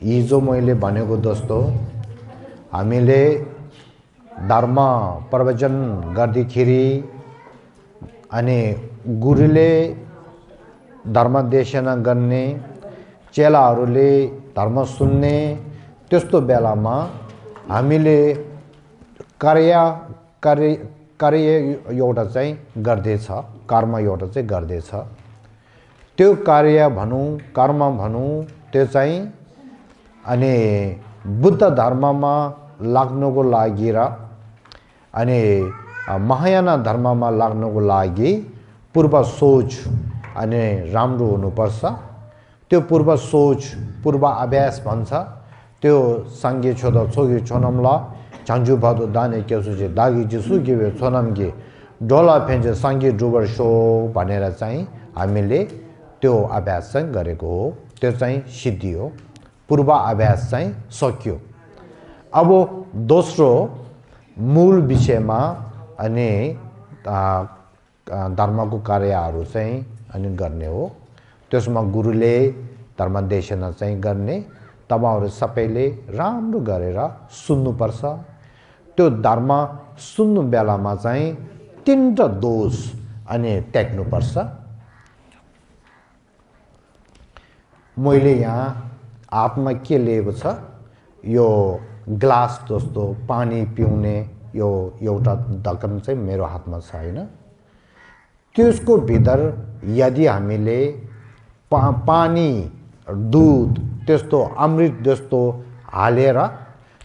हिजो मैले भनेको जस्तो हामीले धर्म प्रवचन गर्दाखेरि अनि गुरुले धर्म देशना गर्ने चेलाहरूले धर्म सुन्ने त्यस्तो बेलामा हामीले कार्य एउटा चाहिँ गर्दैछ, कर्म एउटा चाहिँ गर्दैछ। त्यो कार्य भनौँ कर्म भनौँ त्यो चाहिँ अनि बुद्ध धर्ममा लाग्नुको लागि र अनि महायान धर्ममा लाग्नुको लागि पूर्व सोच अनि राम्रो हुनुपर्छ। त्यो पूर्व सोच पूर्व अभ्यास भन्छ। त्यो सांगे छोदा छोगी छोनमला चांजू भादो दाने केसुजे दागी जिसु गिवे छोनमगे डोला फेन्जे सांगे डुबर शो भनेर चाहिँ हामीले त्यो अभ्यास चाहिँ गरेको हो। त्यो चाहिँ सिद्धि हो। पूर्व अभ्यास चाहिँ सक्यो। अब दोस्रो मूल विषयमा अनि धर्मको कार्यहरू चाहिँ अनि गर्ने हो। त्यसमा गुरुले धर्म देशना चाहिँ गर्ने। तपाईहरु सबैले राम्रो गरेर सुन्नुपर्छ। त्यो धर्म सुन्नु बेलामा चाहिँ तीनटा दोष अनि त्याग्नुपर्छ। मैले यहाँ हातमा के लिएको छ, यो ग्लास जस्तो पानी पिउने यो एउटा ढक्कन चाहिँ मेरो हातमा छ हैन। त्यसको भित्र यदि हामीले पानी दूध त्यस्तो अमृत जस्तो हालेर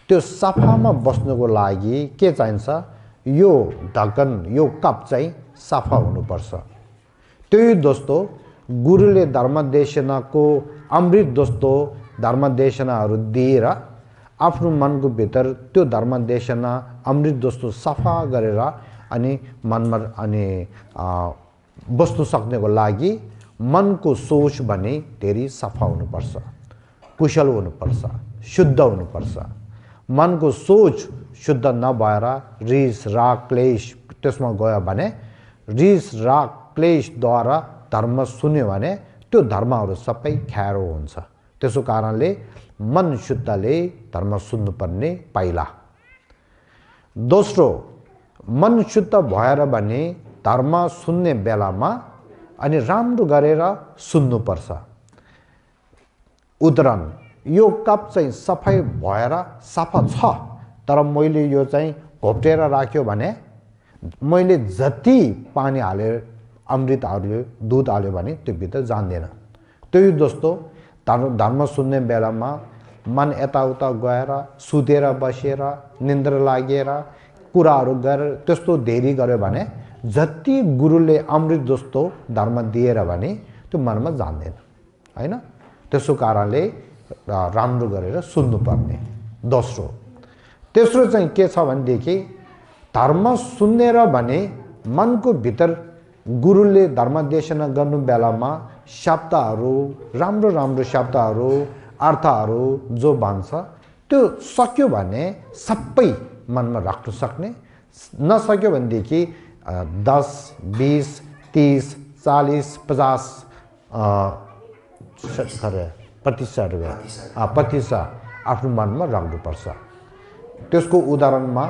त्यो सफामा बस्नुको लागि के चाहिन्छ, यो ढक्कन यो कप चाहिँ सफा हुनुपर्छ। त्यही जस्तो गुरुले धर्मदेशनाको अमृत जस्तो धर्मदेशनाहरू दिएर आफ्नो मनको भित्र त्यो धर्मदेशना अमृत जस्तो सफा गरेर अनि मनमा अनि बस्नु सक्नेको लागि मनको सोच भने धेरै सफा हुनुपर्छ, कुशल हुनुपर्छ, शुद्ध हुनुपर्छ। मनको सोच शुद्ध नभएर रिस राग क्लेश त्यसमा गयो भने रिस राग क्लेशद्वारा धर्म सुन्यो भने त्यो धर्महरू सबै ख्यारो हुन्छ। त्यसो कारणले मन शुद्धले धर्म सुन्नुपर्ने पहिला। दोस्रो मन शुद्ध भएर भने धर्म सुन्ने बेलामा अनि राम्रो गरेर सुन्नुपर्छ। उदाहरण यो कप चाहिँ सफाई भएर सफा छ तर मैले यो चाहिँ घोप्टेर राख्यो भने मैले जति पानी हाले अमृत हाल्यो दूध हाल्यो भने त्यो भित्र जान्दैन। त्यही जस्तो धर्म सुन्ने बेलामा मन यताउता गएर सुतेर बसेर निन्द्रा लागेर कुराहरू गरेर त्यस्तो धेरै गर्यो भने जति गुरुले अमृत जस्तो धर्म दिएर भने त्यो मनमा जान्दैन हैन। त्यसो कारणले राम्रो गरेर सुन्नुपर्ने। दोस्रो तेस्रो चाहिँ के छ भनेदेखि धर्म सुन्नेर भने मनको भित्र गुरुले धर्म देशना गर्नु बेलामा शब्दहरू राम्रो राम्रो शब्दहरू अर्थहरू जो भन्छ त्यो सक्यो भने सबै मनमा राख्न सक्ने। नसक्यो भनेदेखि 10 20 30 40 50 प्रतिशत आफ्नो मनमा राख्नुपर्छ। त्यसको उदाहरणमा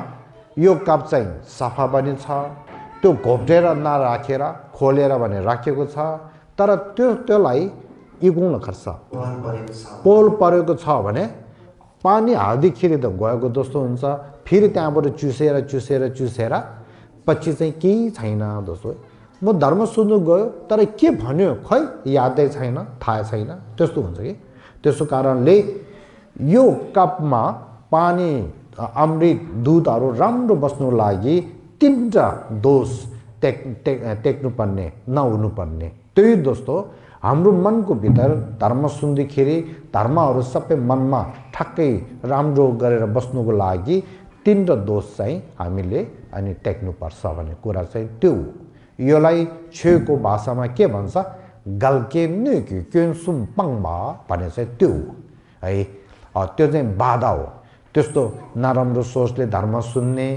यो कप चाहिँ सफा पनि छ, त्यो घोप्टेर नराखेर खोलेर भने राखेको छ तर त्यसलाई इगुल्न खर्छ पोल परेको छ भने पानी हाल्दाखेरि त गएको जस्तो हुन्छ। फेरि त्यहाँबाट चुसेर चुसेर चुसेर पछि चाहिँ केही छैन जस्तो। म धर्म सुन्नु गयो तर के भन्यो खै यादै छैन, थाहा छैन, त्यस्तो हुन्छ कि। त्यसो कारणले यो कपमा पानी अमृत दूधहरू राम्रो बस्नु लागि तीनटा दोष टेक्नुपर्ने नहुनुपर्ने। त्यही दोस्तो हाम्रो मनको भित्र धर्म सुन्दाखेरि धर्महरू सबै मनमा ठक्कै राम्रो गरेर बस्नुको लागि तीनटा दोष चाहिँ हामीले अनि टेक्नुपर्छ भन्ने कुरा चाहिँ त्यो। योलाई छेको भाषामा के भन्छ, गल्के निकी क्युन्सुम पङबा भने चाहिँ त्यो है। त्यो चाहिँ बाधा हो। त्यस्तो नराम्रो सोचले धर्म सुन्ने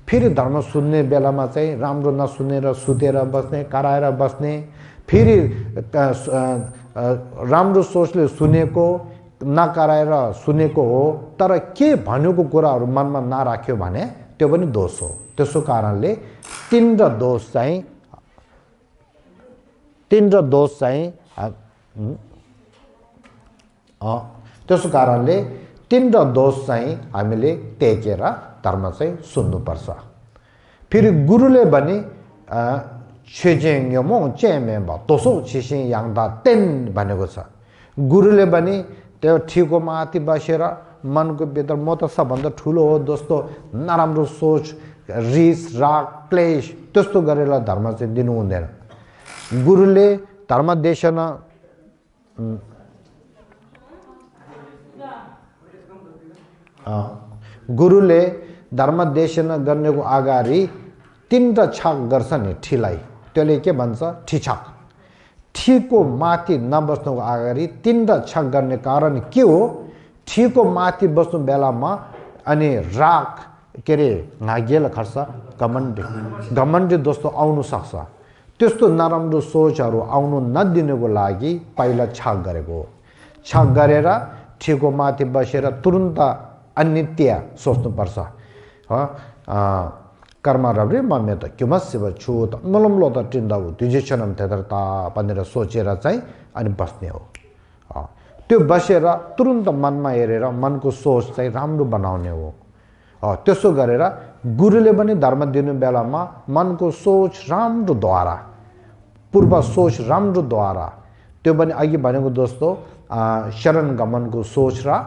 फेरि धर्म सुन्ने बेलामा चाहिँ राम्रो नसुनेर सुतेर बस्ने कराएर बस्ने फेरि राम्रो सोचले सुनेको नकराएर सुनेको हो तर के भनेको कुराहरू मनमा नराख्यो भने त्यो पनि दोष हो त्यसो कारणले तीन र दोष चाहिँ त्यसो कारणले तीन र दोष चाहिँ हामीले टेकेर धर्म चाहिँ सुन्नुपर्छ फेरि गुरुले पनि छेजेङ यमो चेमेबा दोसो छिसिङ याङदा तेन भनेको छ गुरुले पनि त्यो ठिको माथि बसेर मनको भित्र म त सबभन्दा ठुलो हो दोस्तो नराम्रो सोच रिस राग क्लेश त्यस्तो गरेर धर्म चाहिँ दिनु हुँदैन गुरुले धर्म देशना गुरुले धर्म देशना गर्नेको अगाडि तीन र छाक गर्छ नि ठिलाई त्यसले के भन्छ ठिछाक ठिको माथि नबस्नुको अगाडि तीन र छाक गर्ने कारण के हो ठिको माथि बस्नु बेलामा अनि राग के रे नागेल खर्छ घमण्डी दोस्तो आउनु सक्छ त्यस्तो नराम्रो सोचहरू आउनु नदिनुको लागि पहिला छाक गरेको हो छाक गरेर ठिको माथि बसेर तुरुन्त अनित्य सोच्नुपर्छ कर्म रब्रे मम्मे त किमस्यव छुत मलमलो त टिन्दाउ द्विजेशनम तेदरता भनेर सोचेर चाहिँ अनि बस्ने हो त्यो बसेर तुरुन्त मनमा हेरेर मनको सोच चाहिँ राम्रो बनाउने हो त्यसो गरेर गुरुले पनि धर्म दिनु बेलामा मनको सोच राम्रोद्वारा पूर्व सोच राम्रोद्वारा त्यो पनि अघि भनेको दोस्तो शरण गमनको सोच र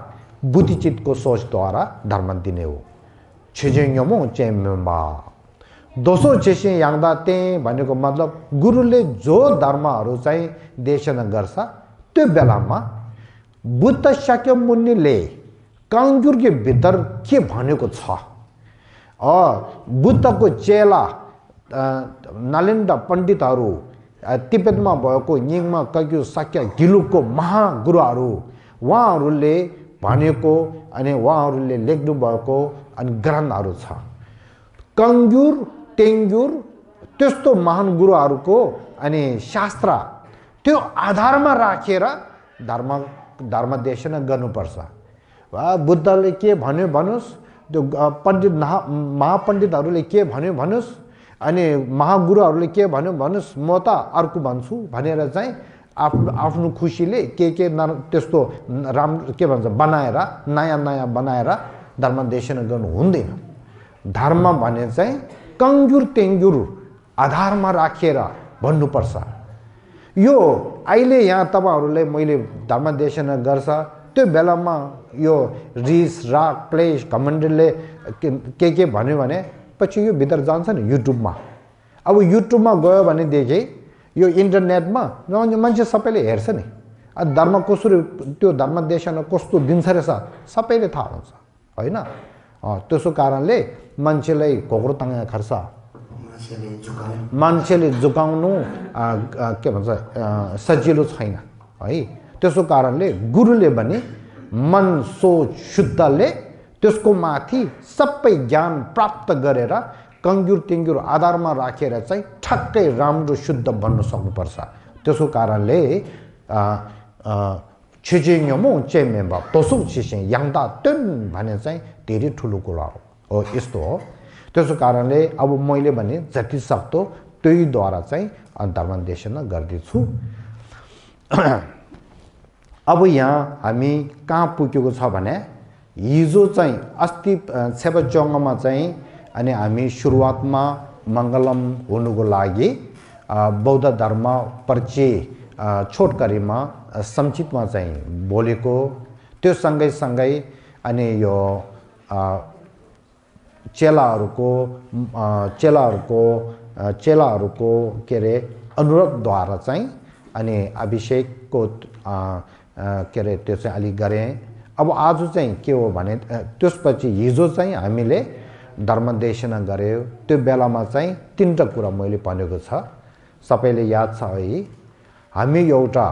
बुद्धिचितको सोचद्वारा धर्म दिने हो छिजेङमो चेम्बा दोसो छिसिङ याङदा ते भनेको मतलब गुरुले जो धर्महरू चाहिँ देशना गर्छ त्यो बेलामा बुद्ध शाक्य मुनिले काङ्गुरको भित्र के भनेको छ बुद्धको चेला नालन्दा पण्डितहरू तिब्बतमा भएको निङमा कग्यु शाक्य गिलुकको महागुरुहरू उहाँहरूले भनेको अनि उहाँहरूले लेख्नु भएको अनि ग्रन्थहरू छ कङ्गुर टेङ्गुर त्यस्तो महान गुरुहरूको अनि शास्त्र त्यो आधारमा राखेर धर्म देशना गर्नुपर्छ बुद्धले के भन्यो भन्नुस् त्यो पण्डित महापण्डितहरूले के भन्यो भन्नुस् अनि महागुरुहरूले के भन्यो भन्नुस् म त अर्को भन्छु भनेर चाहिँ आफ्नो खुसीले के त्यस्तो राम्रो के भन्छ बनाएर नयाँ बनाएर धर्म देशना गर्नु हुँदैन धर्म भने चाहिँ कङ्गुर टेङ्गुर आधारमा राखेर भन्नुपर्छ यो अहिले यहाँ तपाईहरुले मैले धर्म देशना गर्छ त्यो बेलामा यो रिस राग क्लेश घमण्डले के भन्यो भने पछि यो भित्र जान्छ नि युट्युबमा अब युट्युबमा गयो भने देखि यो इन्टरनेटमा मान्छे सबैले हेर्छ नि धर्म कसरी त्यो धर्म देशना कस्तो दिन्छ रहेछ सबैले थाहा हुन्छ हैन त्यसो कारणले मान्छेलाई घोक्रो ताङा खर्छ मान्छेले झुकाउनु के भन्छ सजिलो छैन है त्यसो कारणले गुरुले पनि मन सोच शुद्धले त्यसको माथि सबै ज्ञान प्राप्त गरेर कङ्गुर टिङ्गुर आधारमा राखेर चाहिँ ठक्कै राम्रो शुद्ध बन्न सक्नुपर्छ त्यसो कारणले छिजिङमो चेमेबा तोसु छिसिङ याङदा तेन भने चाहिँ धेरै ठुलो कुरा हो यस्तो हो त्यसो कारणले अब मैले भने जति सक्दो त्यहीद्वारा चाहिँ धर्म देशना गर्दैछु अब यहाँ हामी कहाँ पुगेको छ भने हिजो चाहिँ अस्ति सेबचोङमा चाहिँ अनि हामी सुरुवातमा मङ्गलम हुनुको लागि बौद्ध धर्म परिचय छोटकरीमा संक्षिप्तमा चाहिँ बोलेको त्यो सँगै अनि यो चेलाहरूको के रे अनुरोधद्वारा चाहिँ अनि अभिषेकको के रे त्यो चाहिँ अलि गरे अब आज चाहिँ के हो भने त्यसपछि हिजो चाहिँ हामीले धर्म देशना गर्यो त्यो बेलामा चाहिँ तीनटा कुरा मैले भनेको छ सबैले याद छ है हामी एउटा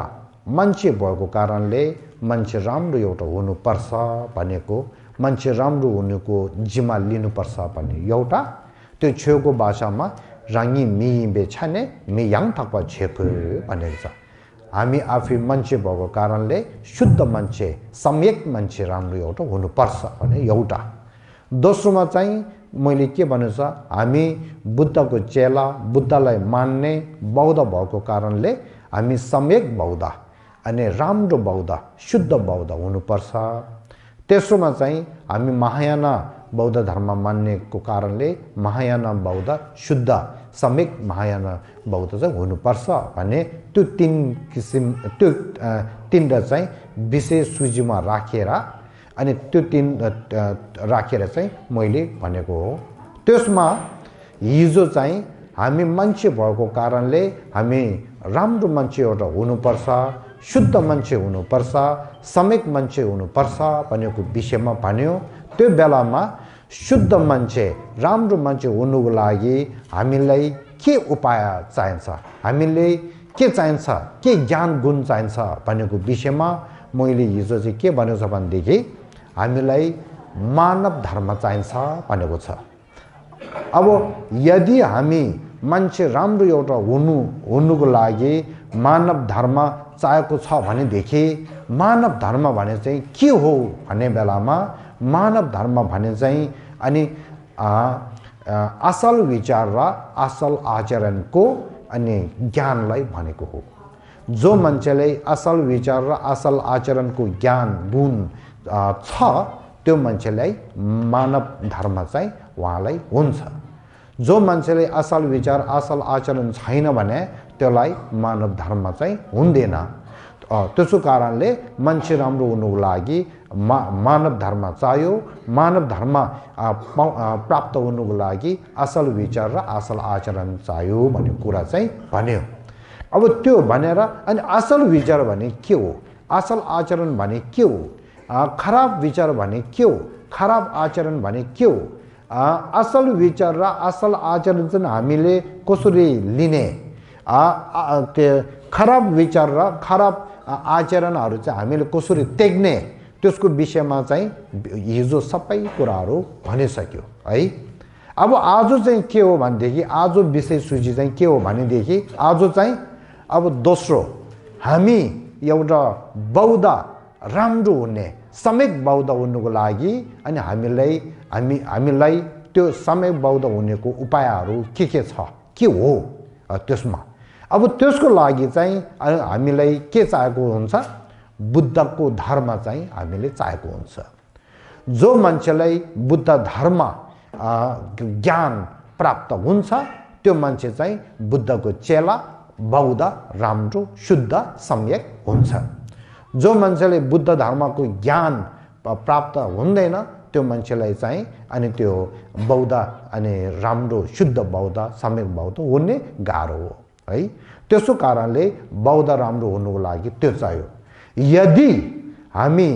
मान्छे भएको कारणले मान्छे राम्रो एउटा हुनुपर्छ भनेको मान्छे राम्रो हुनुको जिम्मा लिनुपर्छ भन्ने एउटा त्यो छेउको भाषामा राङ्गी मिबे छाने मियाङ थक्पा छेप भनेको छ हामी आफै मान्छे भएको कारणले शुद्ध मान्छे सम्यक मान्छे राम्रो एउटा हुनुपर्छ भने एउटा दोस्रोमा चाहिँ मैले के भनेको छ हामी बुद्धको चेला बुद्धलाई मान्ने बौद्ध भएको कारणले हामी सम्यक बौद्ध अनि राम्रो बौद्ध शुद्ध बौद्ध हुनुपर्छ तेस्रोमा चाहिँ हामी महायान बौद्ध धर्म मान्नेको कारणले महायान बौद्ध शुद्ध सम्यक महायान बौद्ध चाहिँ हुनुपर्छ भने त्यो तीन किसिम त्यो तीनटा चाहिँ विशेष सूचीमा राखेर अनि त्यो तीन राखेर चाहिँ मैले भनेको हो त्यसमा हिजो चाहिँ हामी मान्छे भएको कारणले हामी राम्रो मान्छे एउटा हुनुपर्छ शुद्ध मान्छे हुनुपर्छ सम्यक मान्छे हुनुपर्छ भनेको विषयमा भन्यो त्यो बेलामा शुद्ध मान्छे राम्रो मान्छे हुनुको लागि हामीलाई के उपाय चाहिन्छ हामीले के चाहिन्छ के ज्ञान गुण चाहिन्छ भनेको विषयमा मैले हिजो चाहिँ के भनेको छ भनेदेखि हामीलाई मानव धर्म चाहिन्छ भनेको छ अब यदि हामी मान्छे राम्रो एउटा हुनुको लागि मानव धर्म चाहिएको छ भनेदेखि मानव धर्म भने चाहिँ के हो भन्ने बेलामा मानव धर्म भने चाहिँ अनि असल विचार र असल आचरणको अनि ज्ञानलाई भनेको हो जो मान्छेले असल विचार र असल आचरणको ज्ञान गुण छ त्यो मान्छेलाई मानव धर्म चाहिँ उहाँलाई हुन्छ जो मान्छेले असल विचार असल आचरण छैन भने त्यसलाई मानव धर्म चाहिँ हुँदैन त्यसो कारणले मान्छे राम्रो हुनुको लागि मानव धर्म चाहियो मानव धर्म प्राप्त हुनुको लागि असल विचार र असल आचरण चाहियो भन्ने कुरा चाहिँ भन्यो अब त्यो भनेर अनि असल विचार भने के हो असल आचरण भने के हो खराब विचार भने के हो खराब आचरण भने के हो असल विचार र असल आचरण चाहिँ हामीले कसरी लिने खराब विचार र खराब आचरणहरू चाहिँ हामीले कसरी त्याग्ने त्यसको विषयमा चाहिँ हिजो सबै कुराहरू भनिसक्यो है अब आज चाहिँ के हो भनेदेखि आज विषय सूची चाहिँ के हो भनेदेखि आज चाहिँ अब दोस्रो हामी एउटा बौद्ध राम्रो हुने सम्यक बौद्ध हुनुको लागि अनि हामीलाई त्यो सम्यक बौद्ध हुनेको उपायहरू के छ के हो त्यसमा अब त्यसको लागि चाहिँ हामीलाई के चाहिएको हुन्छ बुद्धको धर्म चाहिँ हामीले चाहिएको हुन्छ जो मान्छेलाई बुद्ध धर्म ज्ञान प्राप्त हुन्छ त्यो मान्छे चाहिँ बुद्धको चेला बौद्ध राम्रो शुद्ध सम्यक हुन्छ जो मान्छेले बुद्ध धर्मको ज्ञान प्राप्त हुँदैन त्यो मान्छेलाई चाहिँ अनि त्यो बौद्ध अनि राम्रो शुद्ध बौद्ध सम्यक बौद्ध हुने गाह्रो हो है त्यसो कारणले बौद्ध राम्रो हुनुको लागि त्यो चाहियो यदि हामी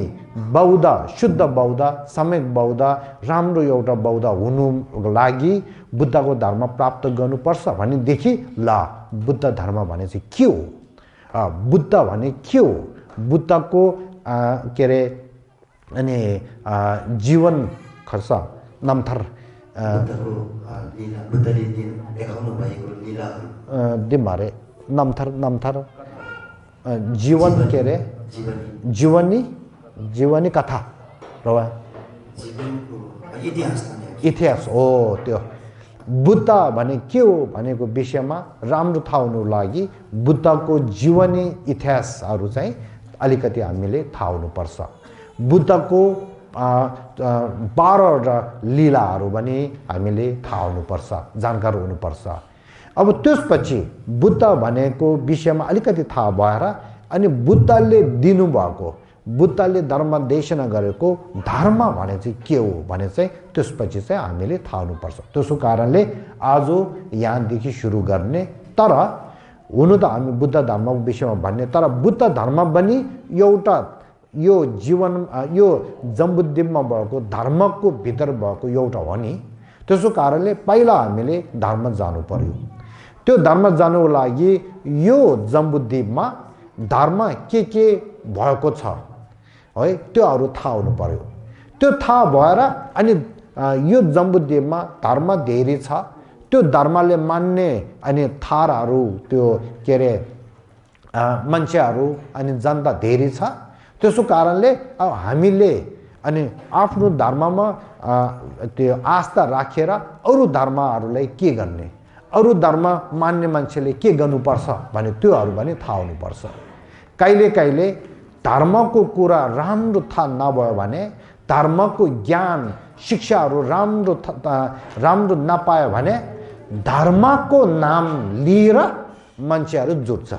बौद्ध शुद्ध बौद्ध सम्यक बौद्ध राम्रो एउटा बौद्ध हुनुको लागि बुद्धको धर्म प्राप्त गर्नुपर्छ भनेदेखि ल बुद्ध धर्म भने चाहिँ के हो बुद्ध भने के हो बुद्धको के अरे अनि जीवन खर्च नमथर दिमारे नमथर जीवन के अरे जीवनी कथा रवा इतिहास हो त्यो बुद्ध भने के हो भनेको विषयमा राम्रो थाहा हुनुको लागि बुद्धको जीवनी इतिहासहरू चाहिँ अलिकति हामीले थाहा हुनुपर्छ बुद्धको 12 लीलाहरू पनि हामीले थाहा हुनुपर्छ जानकार हुनुपर्छ अब त्यसपछि बुद्ध भनेको विषयमा अलिकति थाहा भएर अनि बुद्धले दिनुभएको बुद्धले धर्म देशना गरेको धर्म भने चाहिँ के हो भने चाहिँ त्यसपछि चाहिँ हामीले थाहा हुनुपर्छ त्यसो कारणले आज यहाँदेखि सुरु गर्ने तर हुनु त हामी बुद्ध धर्मको विषयमा भन्ने तर बुद्ध धर्म पनि एउटा यो जीवन यो जम्बुद्वीपमा भएको धर्मको भित्र भएको एउटा हो नि त्यसो कारणले पहिला हामीले धर्म जानु पर्यो त्यो धर्म जानुको लागि यो जम्बुद्वीपमा धर्म के भएको छ है त्योहरू थाहा हुनु पर्यो त्यो थाहा भएर अनि यो जम्बुद्वीपमा धर्म धेरै छ त्यो धर्मले मान्ने अनि थारहरू त्यो के अरे मान्छेहरू अनि जनता धेरै छ त्यसो कारणले अब हामीले अनि आफ्नो धर्ममा त्यो आस्था राखेर अरू धर्महरूलाई के गर्ने अरू धर्म मान्ने मान्छेले के गर्नुपर्छ भने त्योहरू पनि थाहा हुनुपर्छ कहिले कहिले धर्मको कुरा राम्रो थाहा नभयो भने धर्मको ज्ञान शिक्षाहरू राम्रो नपायो भने धर्मको नाम लिएर मान्छेहरू जुट्छ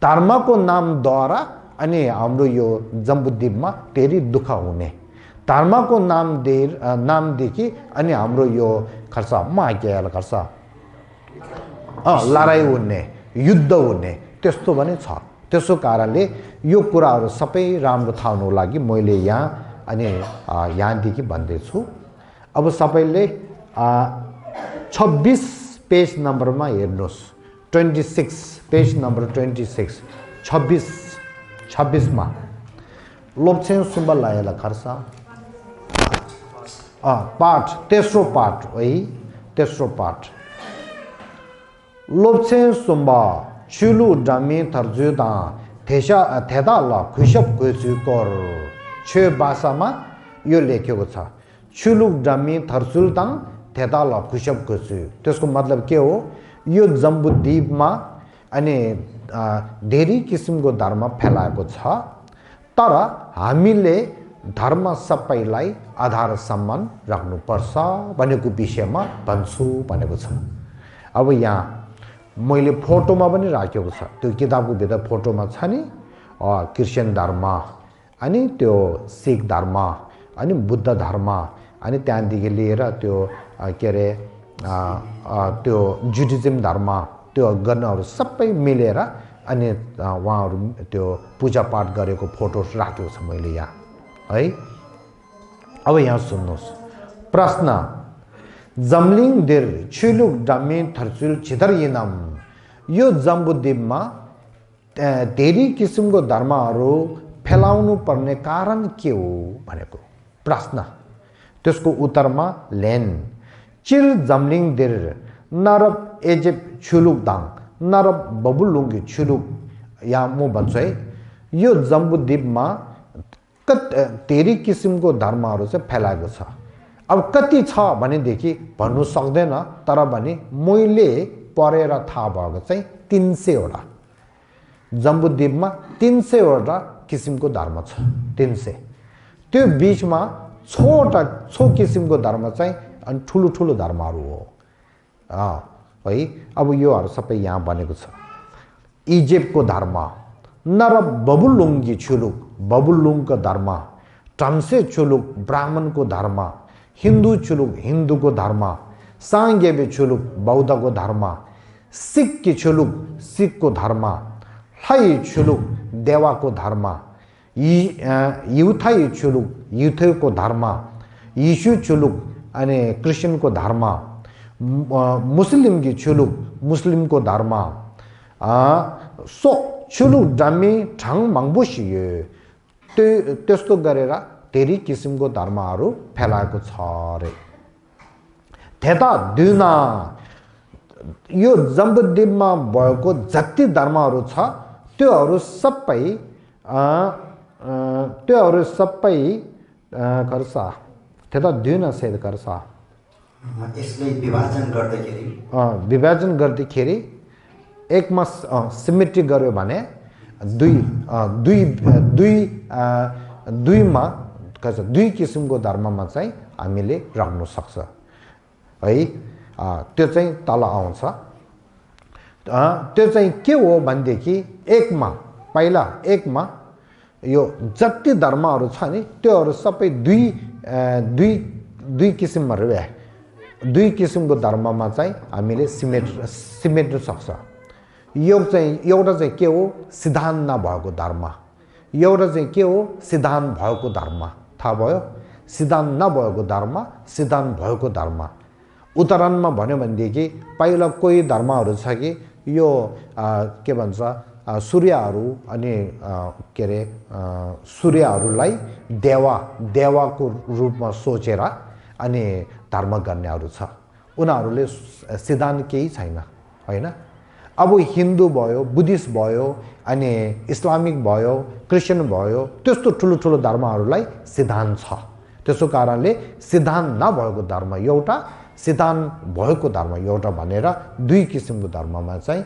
धर्मको नामद्वारा अनि हाम्रो यो जम्बुद्वीपमा धेरै दुःख हुने धर्मको नामदेखि अनि हाम्रो यो खर्च मागेल खर्च लडाइँ हुने युद्ध हुने त्यस्तो पनि छ त्यसो कारणले यो कुराहरू सबै राम्रो थाहा हुनुको लागि मैले यहाँ अनि यहाँदेखि भन्दैछु अब सबैले 26 पेज नम्बरमा हेर्नुहोस् 26 पेज नम्बर 26 26 मा लोप्छेन सुम्बा लायला खर्च पाठ तेस्रो पाठ है तेस्रो पाठ लोप्छेन सुम्बा चुलु डामी थर्जुदा थेदा ल खुशब खुसु कर छे भाषामा यो लेखेको छ चुलुक डामी थर्जुलदाङ थेदा ल खुशब खुसु त्यसको मतलब के हो यो जम्बुद्वीपमा अनि धेरै किसिमको धर्म फैलाएको छ तर हामीले धर्म सबैलाई आधार सम्मान राख्नुपर्छ भनेको विषयमा भन्छु भनेको छ अब यहाँ मैले फोटोमा पनि राखेको छ त्यो किताबको भित्र फोटोमा छ नि क्रिस्चियन धर्म अनि त्यो सिख धर्म अनि बुद्ध धर्म अनि त्यहाँदेखि लिएर त्यो के अरे त्यो जुडिज्म धर्म त्यो गर्नहरू सबै मिलेर अनि उहाँहरू त्यो पूजापाठ गरेको फोटो राखेको छ मैले यहाँ है अब यहाँ सुन्नुहोस् प्रश्न जम्लिङ देर छिलुक डामी थर्चुल छिदर इनाम यो जम्बुद्वीपमा धेरै किसिमको धर्महरू फैलाउनु पर्ने कारण के हो भनेको प्रश्न त्यसको उत्तरमा लेन चिर जम्लिङ देर नरब एजेप छुलुक दाङ नरब बबुलुङ्गी छुलुक या म भन्छु है यो जम्बुद्वीपमा धेरै किसिमको धर्महरू चाहिँ फैलाएको छ अब कति छ भनेदेखि भन्नु सक्दैन तर भने मैले पढेर थाहा भएको चाहिँ 300 वटा जम्बुद्वीपमा 300 वटा किसिमको धर्म छ 300 त्यो बीचमा 6 किसिमको धर्म चाहिँ अनि ठुलो धर्महरू हो है अब योहरू सबै यहाँ बनेको छ इजिप्टको धर्म नरब बबुलुङ्गी छुलुक बबुलुङको धर्म टम्से छुलुक ब्राह्मणको धर्म हिन्दू छुलुक हिन्दूको धर्म साङ्गेबे छुलुक बौद्धको धर्म सिख कि छुलुक सिखको धर्म लै छुलुक देवाको धर्म युथाई छुलुक युथको धर्म यीशु छुलुक अनि क्रिस्चियनको धर्म मुस्लिम कि छुलुक मुस्लिमको धर्म सोक छुलुक डामी ठाङ माङ्बुसी त्यस्तो गरेर धेरै किसिमको धर्महरू फैलाएको छ रे थेता दुना यो जम्बुद्वीपमा भएको जति धर्महरू छ त्योहरू सबै गर्छ थेता दुना सेद गर्छ यसलाई विभाजन गर्दाखेरि एकमा सिमेट्री गर्यो भने दुईमा दुई किसिमको धर्ममा चाहिँ हामीले राख्न सक्छ है त्यो चाहिँ तल आउँछ त्यो चाहिँ के हो भनेदेखि पहिला एकमा यो जति धर्महरू छ नि त्योहरू सबै दुई किसिममा रहे दुई किसिमको धर्ममा चाहिँ हामीले सिमेट्न सक्छ एउटा चाहिँ के हो सिद्धान्त नभएको धर्म एउटा चाहिँ के हो सिद्धान्त भएको धर्म थाहा भयो सिद्धान्त नभएको धर्म सिद्धान्त भएको धर्म उदाहरणमा भन्यो भनेदेखि पहिला कोही धर्महरू छ कि यो के भन्छ सूर्यहरू अनि के अरे सूर्यहरूलाई देवाको रूपमा सोचेर अनि धर्म गर्नेहरू छ उनीहरूले सिद्धान्त केही छैन हैन अब हिन्दू भयो बुद्धिस्ट भयो अनि इस्लामिक भयो क्रिस्चियन भयो त्यस्तो ठुलो ठुलो धर्महरूलाई सिद्धान्त छ त्यसो कारणले सिद्धान्त नभएको धर्म एउटा सिद्धान्त भएको धर्म एउटा भनेर दुई किसिमको धर्ममा चाहिँ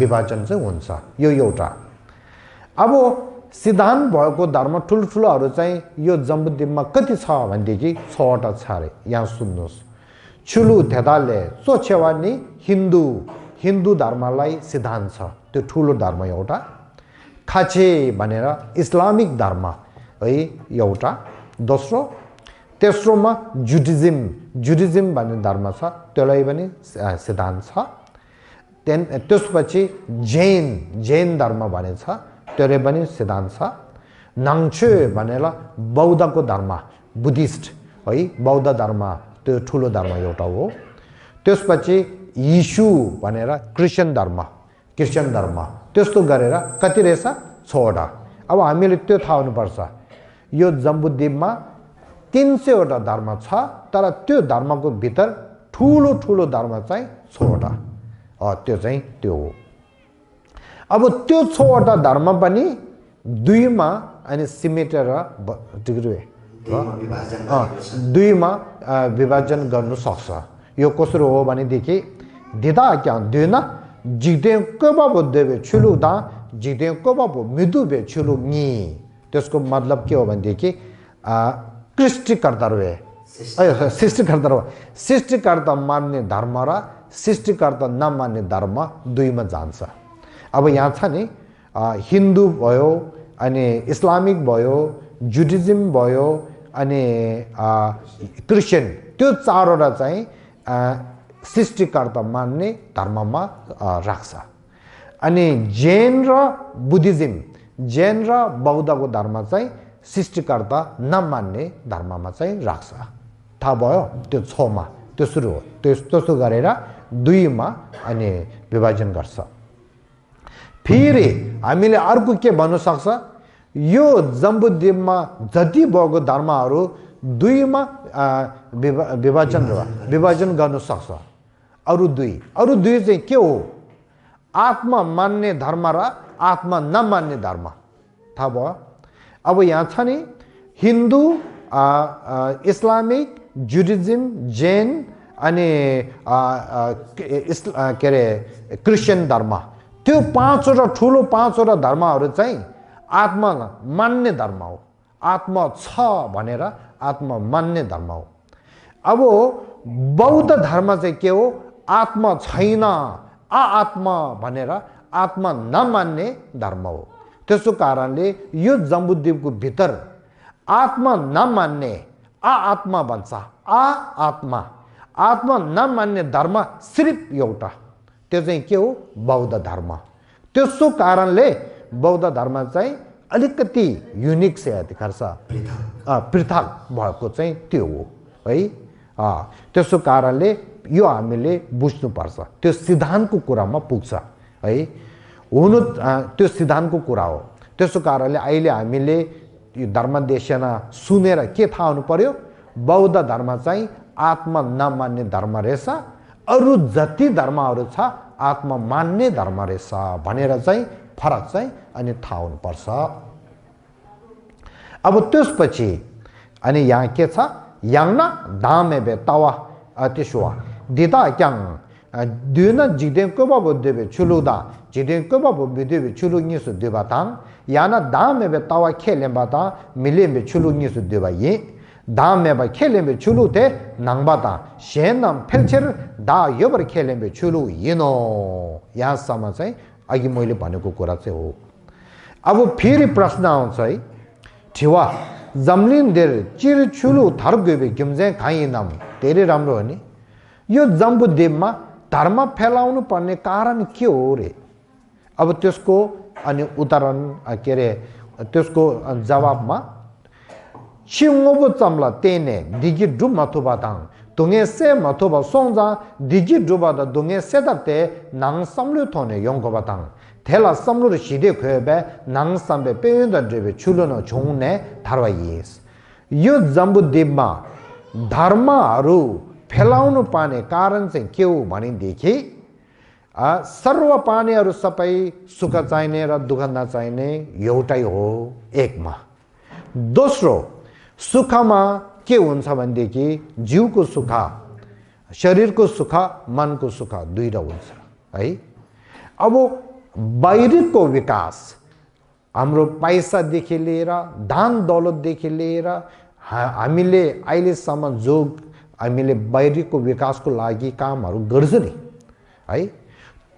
विभाजन चाहिँ हुन्छ यो एउटा अब सिद्धान्त भएको धर्म ठुल्ठुलोहरू चाहिँ यो जम्बुद्वीपमा कति छ भनेदेखि 6 वटा छ अरे यहाँ सुन्नुहोस् चुलु धेदाले सोचेवानी हिन्दू धर्मलाई सिद्धान्त छ त्यो ठुलो धर्म एउटा खाचे भनेर इस्लामिक धर्म है एउटा दोस्रो तेस्रोमा जुडिज्म भन्ने धर्म छ त्यसलाई पनि सिद्धान्त छ त्यसपछि जैन धर्म भने छ त्यसले पनि सिद्धान्त छ नाङ्चे भनेर बौद्धको धर्म बुद्धिस्ट है बौद्ध धर्म त्यो ठुलो धर्म एउटा हो त्यसपछि यीशु भनेर क्रिस्चियन धर्म त्यस्तो गरेर कति रहेछ 6 वटा अब हामीले त्यो थाहा हुनुपर्छ यो जम्बुद्वीपमा 300 वटा धर्म छ तर त्यो धर्मको भित्र ठुलो धर्म चाहिँ 6 वटा त्यो चाहिँ त्यो हो अब त्यो 6 वटा धर्म पनि दुईमा अनि सिमेटेर दुईमा विभाजन गर्नु सक्छ यो कसरी हो भनेदेखि दिदा क्या दिना जिदे कबाबो देबे छुलुदा जिदे कबाबो मिदुबे छुलु नि त्यसको मतलब के हो भनेदेखि सृष्टिकर्ता मान्ने धर्म र सृष्टिकर्ता नमान्ने धर्म दुईमा जान्छ अब यहाँ छ नि हिन्दू भयो अनि इस्लामिक भयो जुडिज्म भयो अनि क्रिस्चियन त्यो चारवटा चाहिँ सृष्टिकर्ता मान्ने धर्ममा राख्छ अनि जैन र बौद्धको धर्म चाहिँ सृष्टिकर्ता नमान्ने धर्ममा चाहिँ राख्छ थाहा भयो त्यो 6 मा त्यसरी हो त्यस्तो गरेर दुईमा अनि विभाजन गर्छ फेरि हामीले अर्को के भन्न सक्छ यो जम्बुद्वीपमा जति भएको धर्महरू दुईमा विभाजन गर्न सक्छ अरु दुई चाहिँ के हो आत्मा मान्ने धर्म र आत्मा नमान्ने धर्म थाहा भयो अब यहाँ छ नि हिन्दू इस्लामिक जुडिज्म जैन अनि के अरे क्रिस्चियन धर्म त्यो 5वटा ठुलो 5वटा धर्महरू चाहिँ आत्मा मान्ने धर्म हो आत्मा छ भनेर आत्मा मान्ने धर्म हो अब बौद्ध धर्म चाहिँ के हो आत्मा छैन आत्मा भनेर आत्मा नमान्ने धर्म हो त्यसो कारणले यो जम्बुद्वीपको भित्र आत्मा नमान्ने आत्मा भन्छ आत्मा नमान्ने धर्म सिर्फ एउटा त्यो चाहिँ के हो बौद्ध धर्म त्यसो कारणले बौद्ध धर्म चाहिँ अलिकति युनिक छ देखार्छ पृथक भएको चाहिँ त्यो हो है त्यसो कारणले यो हामीले बुझ्नुपर्छ त्यो सिद्धान्तको कुरामा पुग्छ है हुनु त्यो सिद्धान्तको कुरा हो त्यसो कारणले अहिले हामीले यो धर्मदेशना सुनेर के थाहा हुनु पर्यो बौद्ध धर्म चाहिँ आत्मा नमान्ने धर्म रहेछ अरु जति धर्महरू छ आत्मा मान्ने धर्म रहेछ भनेर चाहिँ फरक चाहिँ अनि थाहा हुनुपर्छ अब त्यसपछि अनि यहाँ के छ याङना दामेबे तावा त्यसो दिदा क्याङ दुना जिदे कोबाबो देबे छुलुदा जिदे कोबाबो बिदेबे छुलु निसु देबाताङ याना दामेबे तावा खेलेम्बाता मिलेम्बे छुलु निसु देबा ये दामेबे खेलेम्बे छुलुते नाङबाता शेनम फेलचेर दा योबर खेलेम्बे छुलु यिनो यहाँसम्म चाहिँ अघि मैले भनेको कुरा चाहिँ हो अब फेरि प्रश्न आउँछ है ठिवा जमलिन देर चिर छुलु थर्गबे गिमजे खाइनम धेरै राम्रो हो नि यो जम्बुद्वीपमा धर्म फैलाउनु पर्ने कारण के हो रे अब त्यसको अनि उदाहरण के रे त्यसको जवाबमा छिङोबो चम्ला तेने दिगि डु मथुबाताङ दुङे से मथुबा सोङजा दिगि डुबादा दुङे सेदाते नाङ समलु थोने योङकोबाताङ थेला समलु सिदे खयबे नाङ समबे पेयदा देबे छुलुनो छोङने थारवा येस यो जम्बुद्वीपमा धर्महरू फैलाउनु पर्ने कारण चाहिँ के हो भनेदेखि सर्व प्राणीहरू सबै सुख चाहिने र दुःख नचाहिने एउटै हो एकमा। दोस्रो सुखमा के हुन्छ भनेदेखि जीवको सुख, शरीरको सुख, मनको सुख दुईटा हुन्छ है। अब बाहिरको विकास हाम्रो पैसादेखि लिएर दान दौलतदेखि लिएर हामीले अहिलेसम्म जो हामीले बाहिरको विकासको लागि कामहरू गर्छ नि है,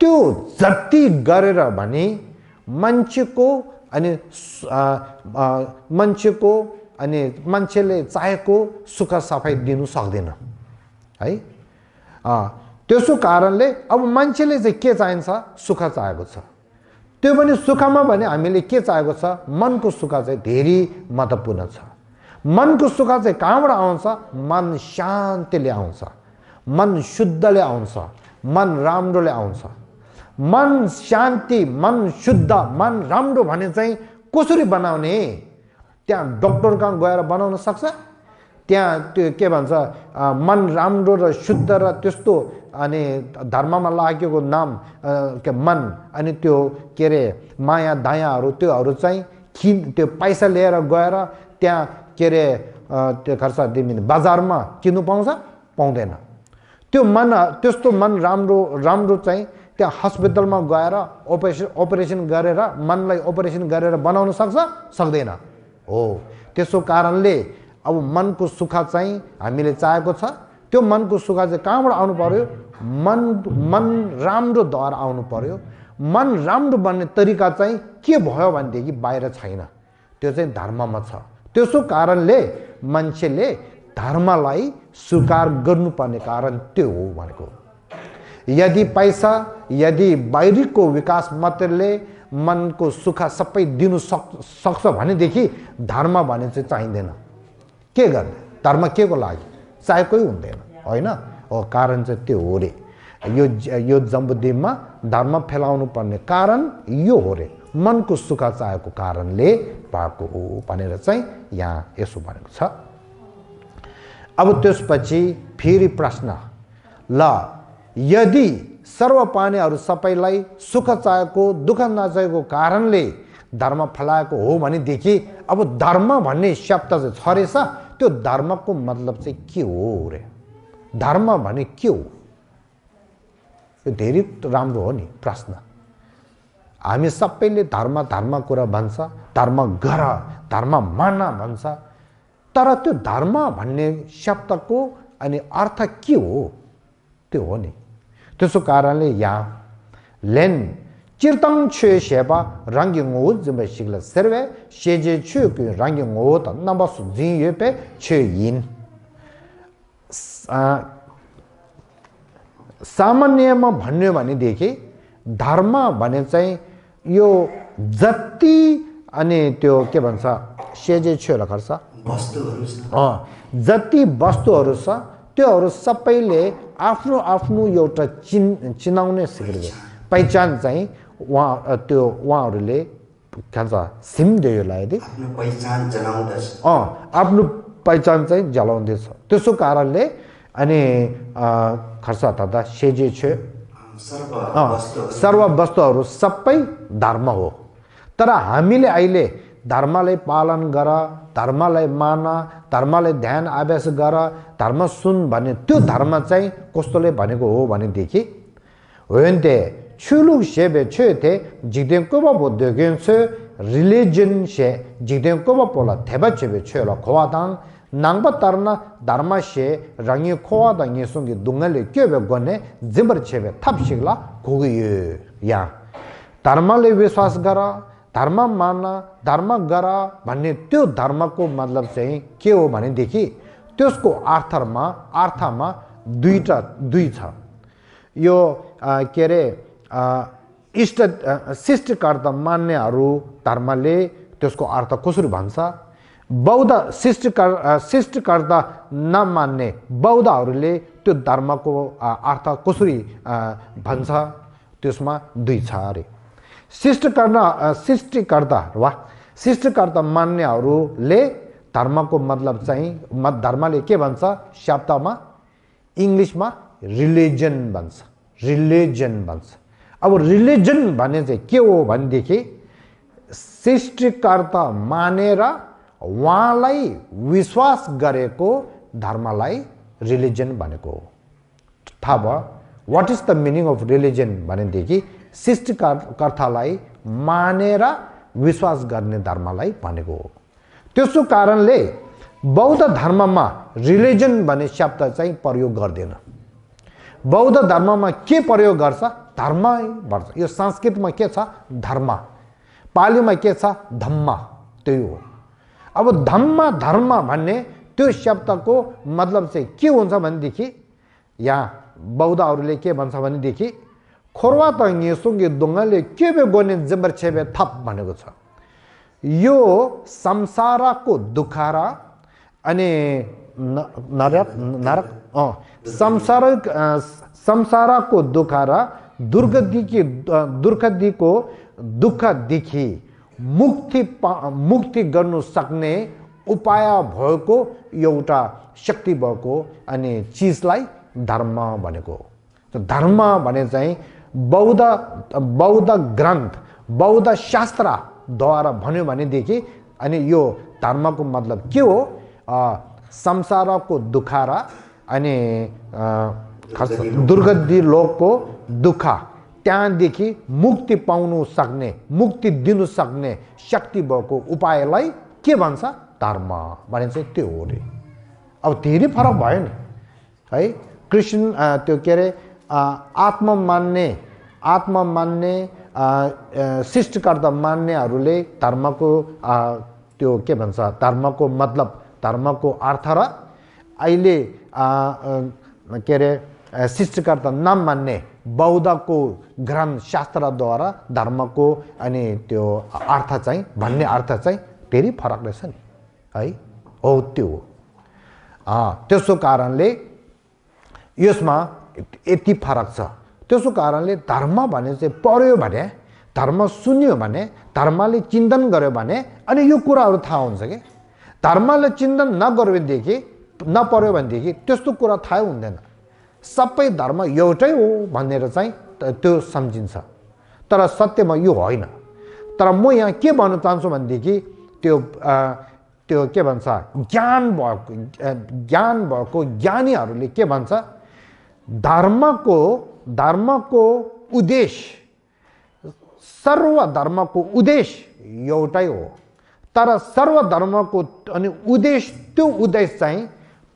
त्यो जति गरेर भने मान्छेको अनि मान्छेले चाहेको सुख सफाइ दिनु सक्दैन है। त्यसो कारणले अब मान्छेले चाहिँ के चाहिन्छ, सुख चाहेको छ। त्यो पनि सुखमा भने हामीले के चाहेको छ, मनको सुख चाहिँ धेरै महत्त्वपूर्ण छ। मनको सुख चाहिँ कहाँबाट आउँछ, मन शान्तिले आउँछ, मन शुद्धले आउँछ, मन राम्रोले आउँछ। मन शान्ति, मन शुद्ध, मन राम्रो भने चाहिँ कसरी बनाउने, त्यहाँ डक्टर कहाँ गएर बनाउन सक्छ? त्यहाँ त्यो के भन्छ, मन राम्रो र शुद्ध र त्यस्तो अनि धर्ममा लागेको नाम के मन अनि त्यो के अरे माया दयाहरू त्योहरू चाहिँ त्यो पैसा लिएर गएर त्यहाँ के अरे त्यो खर्च दिमिन बजारमा किन्नु पाउँछ? पाउँदैन। त्यो मन, त्यस्तो मन राम्रो चाहिँ त्यहाँ हस्पिटलमा गएर अपरेसन गरेर मनलाई अपरेसन गरेर बनाउन सक्छ? सक्दैन हो। त्यसो कारणले अब मनको सुख चाहिँ हामीले चाहेको छ, त्यो मनको सुख चाहिँ कहाँबाट आउनु पर्यो? मन राम्रोद्वारा आउनु पर्यो। मन राम्रो बन्ने तरिका चाहिँ के भयो भनेदेखि बाहिर छैन, त्यो चाहिँ धर्ममा छ। त्यसो कारणले मान्छेले धर्मलाई स्वीकार गर्नुपर्ने कारण त्यो हो भनेको। यदि पैसा, यदि बाहिरको विकास मात्रले मनको सुख सबै दिनु सक्छ भनेदेखि धर्म भने चाहिँ चाहिँदैन। के गर्ने? धर्म के को लागि? चाहेकै हुँदैन होइन हो। कारण चाहिँ त्यो हो रे। यो जम्बुद्वीपमा धर्म फैलाउनु पर्ने कारण यो हो रे, मनको सुख चाहेको कारणले भएको हो भनेर चाहिँ यहाँ यसो भनेको छ। अब त्यसपछि फेरि प्रश्न, ल यदि सर्व प्राणीहरू सबैलाई सुख चाहेको दुःख नचाहेको कारणले धर्म फैलाएको हो भनेदेखि अब धर्म भन्ने शब्द चाहिँ छ रहेछ, त्यो धर्मको मतलब चाहिँ के हो रे? धर्म भने के हो? यो धेरै राम्रो हो नि प्रश्न। हामी सबैले धर्म कुरा भन्छ, धर्म गर, धर्म मान भन्छ, तर त्यो धर्म भन्ने शब्दको अनि अर्थ के हो? त्यो हो नि। त्यसो कारणले यहाँ लेन चिर्तङ छे शेपा रङ्गी ngो जिम्बे सिग्ला सर्वे शेजे छु कि रङ्गी ngो त नबस जिन यो पे छे यिन। सामान्यमा भन्यो भनेदेखि धर्म भने चाहिँ यो जति अनि त्यो के भन्छ शेजे छु लखर्छ वस्तुहरू जति वस्तुहरू छ त्योहरू सबैले आफ्नो आफ्नो एउटा चिनाउने सिक्रेट पहिचान चाहिँ उहाँहरूले भन्छ सिम दियोलाई आफ्नो पहिचान जनाउँदछ। आफ्नो पहिचान चाहिँ जलाउँदैछ। त्यसो कारणले अनि खर्च अथवा सेजे छ सर्व वस्तुहरू सबै धर्म हो। तर हामीले अहिले धर्मलाई पालन गर, धर्मलाई मान, धर्मलाई ध्यान अभ्यास गर, धर्म सुन भन्ने त्यो धर्म चाहिँ कस्तोले भनेको हो भनेदेखि होइन्ते छुलु सेबे छेते जिदेको बोध्यगेन छ रिलिजन से जिदेको पोला थेबा छेबे छेला खोवादाङ नाङबा तरना धर्म से रंगी खोवादाङ यसुंगी दुंगले केबे गने जिबर छेबे थपसिगला खोगियो। या धर्मले विश्वास गर, धर्म मान, धर्म गर भन्ने त्यो धर्मको मतलब चाहिँ के हो भनेदेखि त्यसको अर्थमा दुई छ। यो के अरे इष्ट सृष्टिकर्ता मान्नेहरू धर्मले त्यसको अर्थ कसरी भन्छ, बौद्ध सृष्टिकर्ता नमान्ने बौद्धहरूले त्यो धर्मको अर्थ कसरी भन्छ, त्यसमा दुई छ अरे। सृष्टिकर्ता मान्नेहरूले धर्मको मतलब चाहिँ धर्मले के भन्छ शब्दमा इंग्लिशमा रिलिजन भन्छ रिलिजन भन्छ अब रिलिजन भने चाहिँ के हो भनेदेखि सृष्टिकर्ता मानेर उहाँलाई विश्वास गरेको धर्मलाई रिलिजन भनेको हो थाहा भयो what is the meaning of religion भनेदेखि सृष्टिकर्तालाई मानेर विश्वास गर्ने धर्मलाई भनेको हो त्यसो कारणले बौद्ध धर्ममा रिलिजन भन्ने शब्द चाहिँ प्रयोग गर्दैन बौद्ध धर्ममा के प्रयोग गर्छ धर्म भन्छ यो संस्कृतमा के छ धर्म पालीमा के छ धम्म त्यही हो अब धम्म धर्म भन्ने त्यो शब्दको मतलब चाहिँ के हुन्छ भनेदेखि यहाँ बौद्धहरूले के भन्छ भनेदेखि खोरवा तङ्गे सुङ्गे दुङ्गाले के बे गोने जबर छेबे थप भनेको छ यो संसारको दुःख र अनि नरक संसारको दुःख र दुर्गतिको दुःखदेखि मुक्ति गर्नु सक्ने उपाय भएको एउटा शक्ति भएको अनि चीजलाई धर्म भनेको हो धर्म भने चाहिँ बौद्ध ग्रन्थ बौद्ध शास्त्रद्वारा भन्यो भनेदेखि अनि यो धर्मको मतलब के हो संसारको दुःख र अनि दुर्गति लोकको दुःख त्यहाँदेखि मुक्ति पाउनु सक्ने मुक्ति दिनु सक्ने शक्ति भएको उपायलाई के भन्छ धर्म भने चाहिँ त्यो हो रे अब धेरै फरक भयो नि है कृष्ण त्यो के अरे आत्मा मान्ने सृष्टिकर्ता मान्नेहरूले धर्मको त्यो के भन्छ धर्मको मतलब धर्मको अर्थ र अहिले के अरे सृष्टिकर्ता नमान्ने बौद्धको ग्रन्थ शास्त्रद्वारा धर्मको अनि त्यो अर्थ चाहिँ भन्ने अर्थ चाहिँ धेरै फरक रहेछ नि है हो त्यो त्यसो कारणले यसमा यति फरक छ त्यसो कारणले धर्म भने चाहिँ पढ्यो भने धर्म सुन्यो भने धर्मले चिन्तन गर्यो भने अनि यो कुराहरू थाहा हुन्छ कि धर्मले चिन्तन नगर्यो भनेदेखि नपढ्यो भनेदेखि त्यस्तो कुरा थाहै हुँदैन सबै धर्म एउटै हो भनेर चाहिँ त्यो सम्झिन्छ तर सत्यमा यो होइन तर म यहाँ के भन्न चाहन्छु भनेदेखि त्यो के भन्छ ज्ञान भएको ज्ञानीहरूले के भन्छ धर्मको उद्देश्य सर्व धर्मको उद्देश्य एउटै हो तर सर्व धर्मको अनि उद्देश्य त्यो उद्देश्य चाहिँ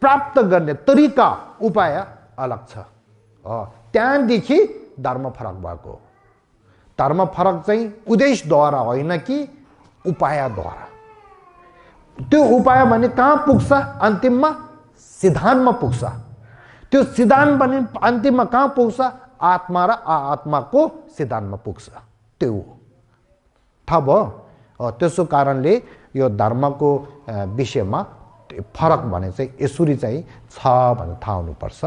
प्राप्त गर्ने तरिका उपाय अलग छ त्यहाँदेखि धर्म फरक भएको धर्म फरक चाहिँ उद्देश्यद्वारा होइन कि उपायद्वारा त्यो उपाय भने कहाँ पुग्छ अन्तिममा सिद्धान्तमा पुग्छ त्यो सिद्धान्त भने अन्तिममा कहाँ पुग्छ आत्मा र आत्माको सिद्धान्तमा पुग्छ त्यो थाहा भयो त्यसो कारणले यो धर्मको विषयमा फरक भने चाहिँ यसरी चाहिँ छ भनेर थाहा हुनुपर्छ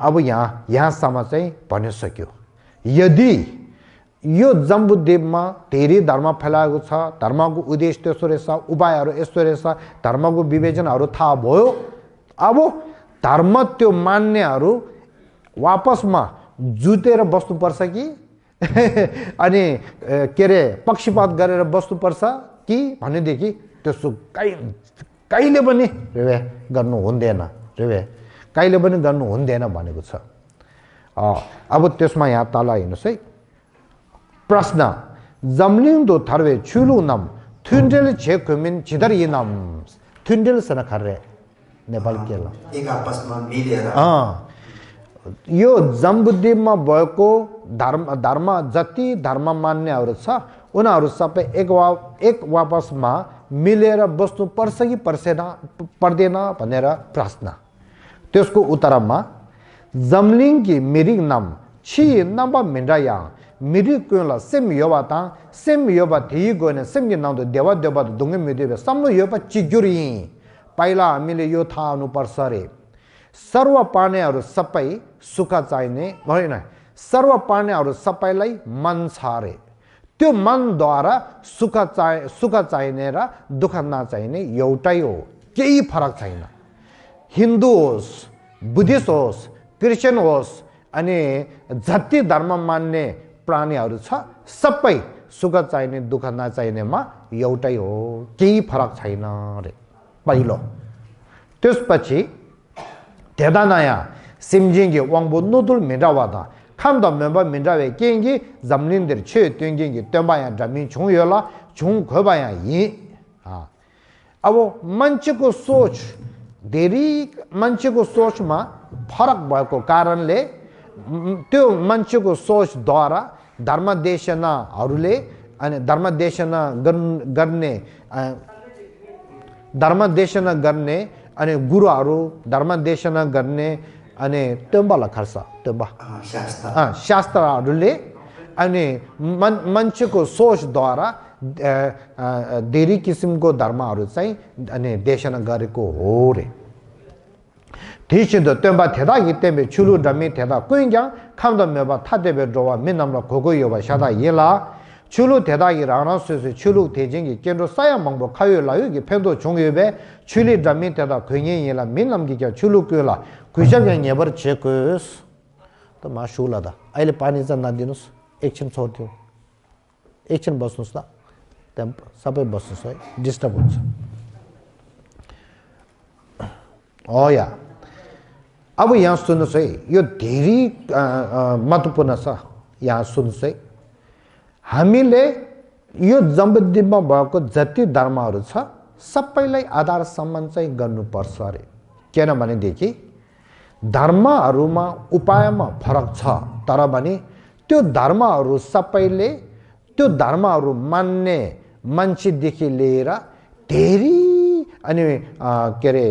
अब यहाँसम्म चाहिँ भनिसक्यो यदि यो जम्बुद्वीपमा धेरै धर्म फैलाएको छ धर्मको उद्देश्य त्यसो रहेछ उपायहरू यस्तो रहेछ धर्मको विवेचनहरू थाहा भयो अब धर्म त्यो मान्नेहरू वापसमा जुतेर बस्नुपर्छ कि अनि के अरे पक्षपात गरेर बस्नुपर्छ कि भनेदेखि त्यसो कहिले पनि गर्नु हुँदैन कहिले पनि गर्नु हुँदैन भनेको छ अब त्यसमा यहाँ तल हेर्नुहोस् है प्रश्न जमलिङदो थर्वे छुलुनम थुन्डेल छेकुमिन छिदरिनम थुन्डेल सनखरे नेपाल के ल एक आपसमा मिलेर यो जम्बुद्वीपमा भएको धर्म जति धर्म मान्नेहरू छ उनीहरू सबै एक वापसमा मिलेर बस्नु पर्छ कि पर्दैन भनेर प्रश्न त्यसको उत्तरमा जमलिङकी मिरिङ नाम छि नम्बर मिन्डाया मिरिङ कुला सेम योबाता सेम योबा धी गोने सेम नाउँदो देवा दुङ्गे मिदेबे सम्नु योबा चिग्युरी पहिला हामीले यो थाहा हुनुपर्छ रे सर्व प्राणीहरू सबै सुख चाहिने होइन सर्व प्राणीहरू सबैलाई मन छ रे त्यो मनद्वारा सुख चाहिने र दुःख नचाहिने एउटै हो, केही फरक छैन। हिन्दू होस्, बुद्धिस्ट होस्, क्रिस्चियन होस्, अनि जति धर्म मान्ने प्राणीहरू छ सबै सुख चाहिने दुःख नचाहिनेमा एउटै हो, केही फरक छैन रे पहिलो। त्यसपछि त्यदा नयाँ सिमजिङगी वाङबो नुदुल मिन्डावादा खामदा मेम्बर मिन्डावे केङगी जमलिन्दर छे त्यङगी त्यम्बाया जमिन छुयोला छुङ खोबाया यी। अब मान्छेको सोच धेरै मान्छेको सोचमा फरक भएको कारणले त्यो मान्छेको सोचद्वारा धर्मदेशनाहरूले अनि धर्मदेशना गर्ने अनि गुरुहरू धर्मदेशना गर्ने अनि त्यम्बाला खर्च त्यम्बा शास्त्रहरूले अनि मान्छेको सोचद्वारा धेरै किसिमको धर्महरू चाहिँ अनि देशना गरेको हो रे। थिसिदो त्यम्बा थेदागी तेमे चुलु डमी थेदा कुइङ्ग्याङ खामदा मेबा थादेबे ड्रोवा मिनमला खोगो योबा शादा येला चुलु थेदागी राणा सुसु चुलु तेजिङगी केन्द्र साया मंगबो खायो लायोगी फेदो छोङयोबे चुलि डमी थेदा कुइङ्गे येला मिनमगी क्या चुलु कुला कुइजगे नेबर चेकस त मासुला दा अहिले पानी चाहिँ नदिनुस्, एकछिन छोड्दियो, एकछिन बस्नुस् त, त्यहाँ सबै बस्नुस् है, डिस्टर्ब हुन्छ। या अब यहाँ सुन्नुहोस् है, यो धेरै महत्त्वपूर्ण छ। यहाँ सुन्नुहोस् है, हामीले यो जम्बुद्वीपमा भएको जति धर्महरू छ सबैलाई आधार सम्मान चाहिँ गर्नुपर्छ अरे। किनभनेदेखि धर्महरूमा उपायमा फरक छ, तर पनि त्यो धर्महरू सबैले त्यो धर्महरू मान्ने मान्छेदेखि लिएर धेरै अनि के अरे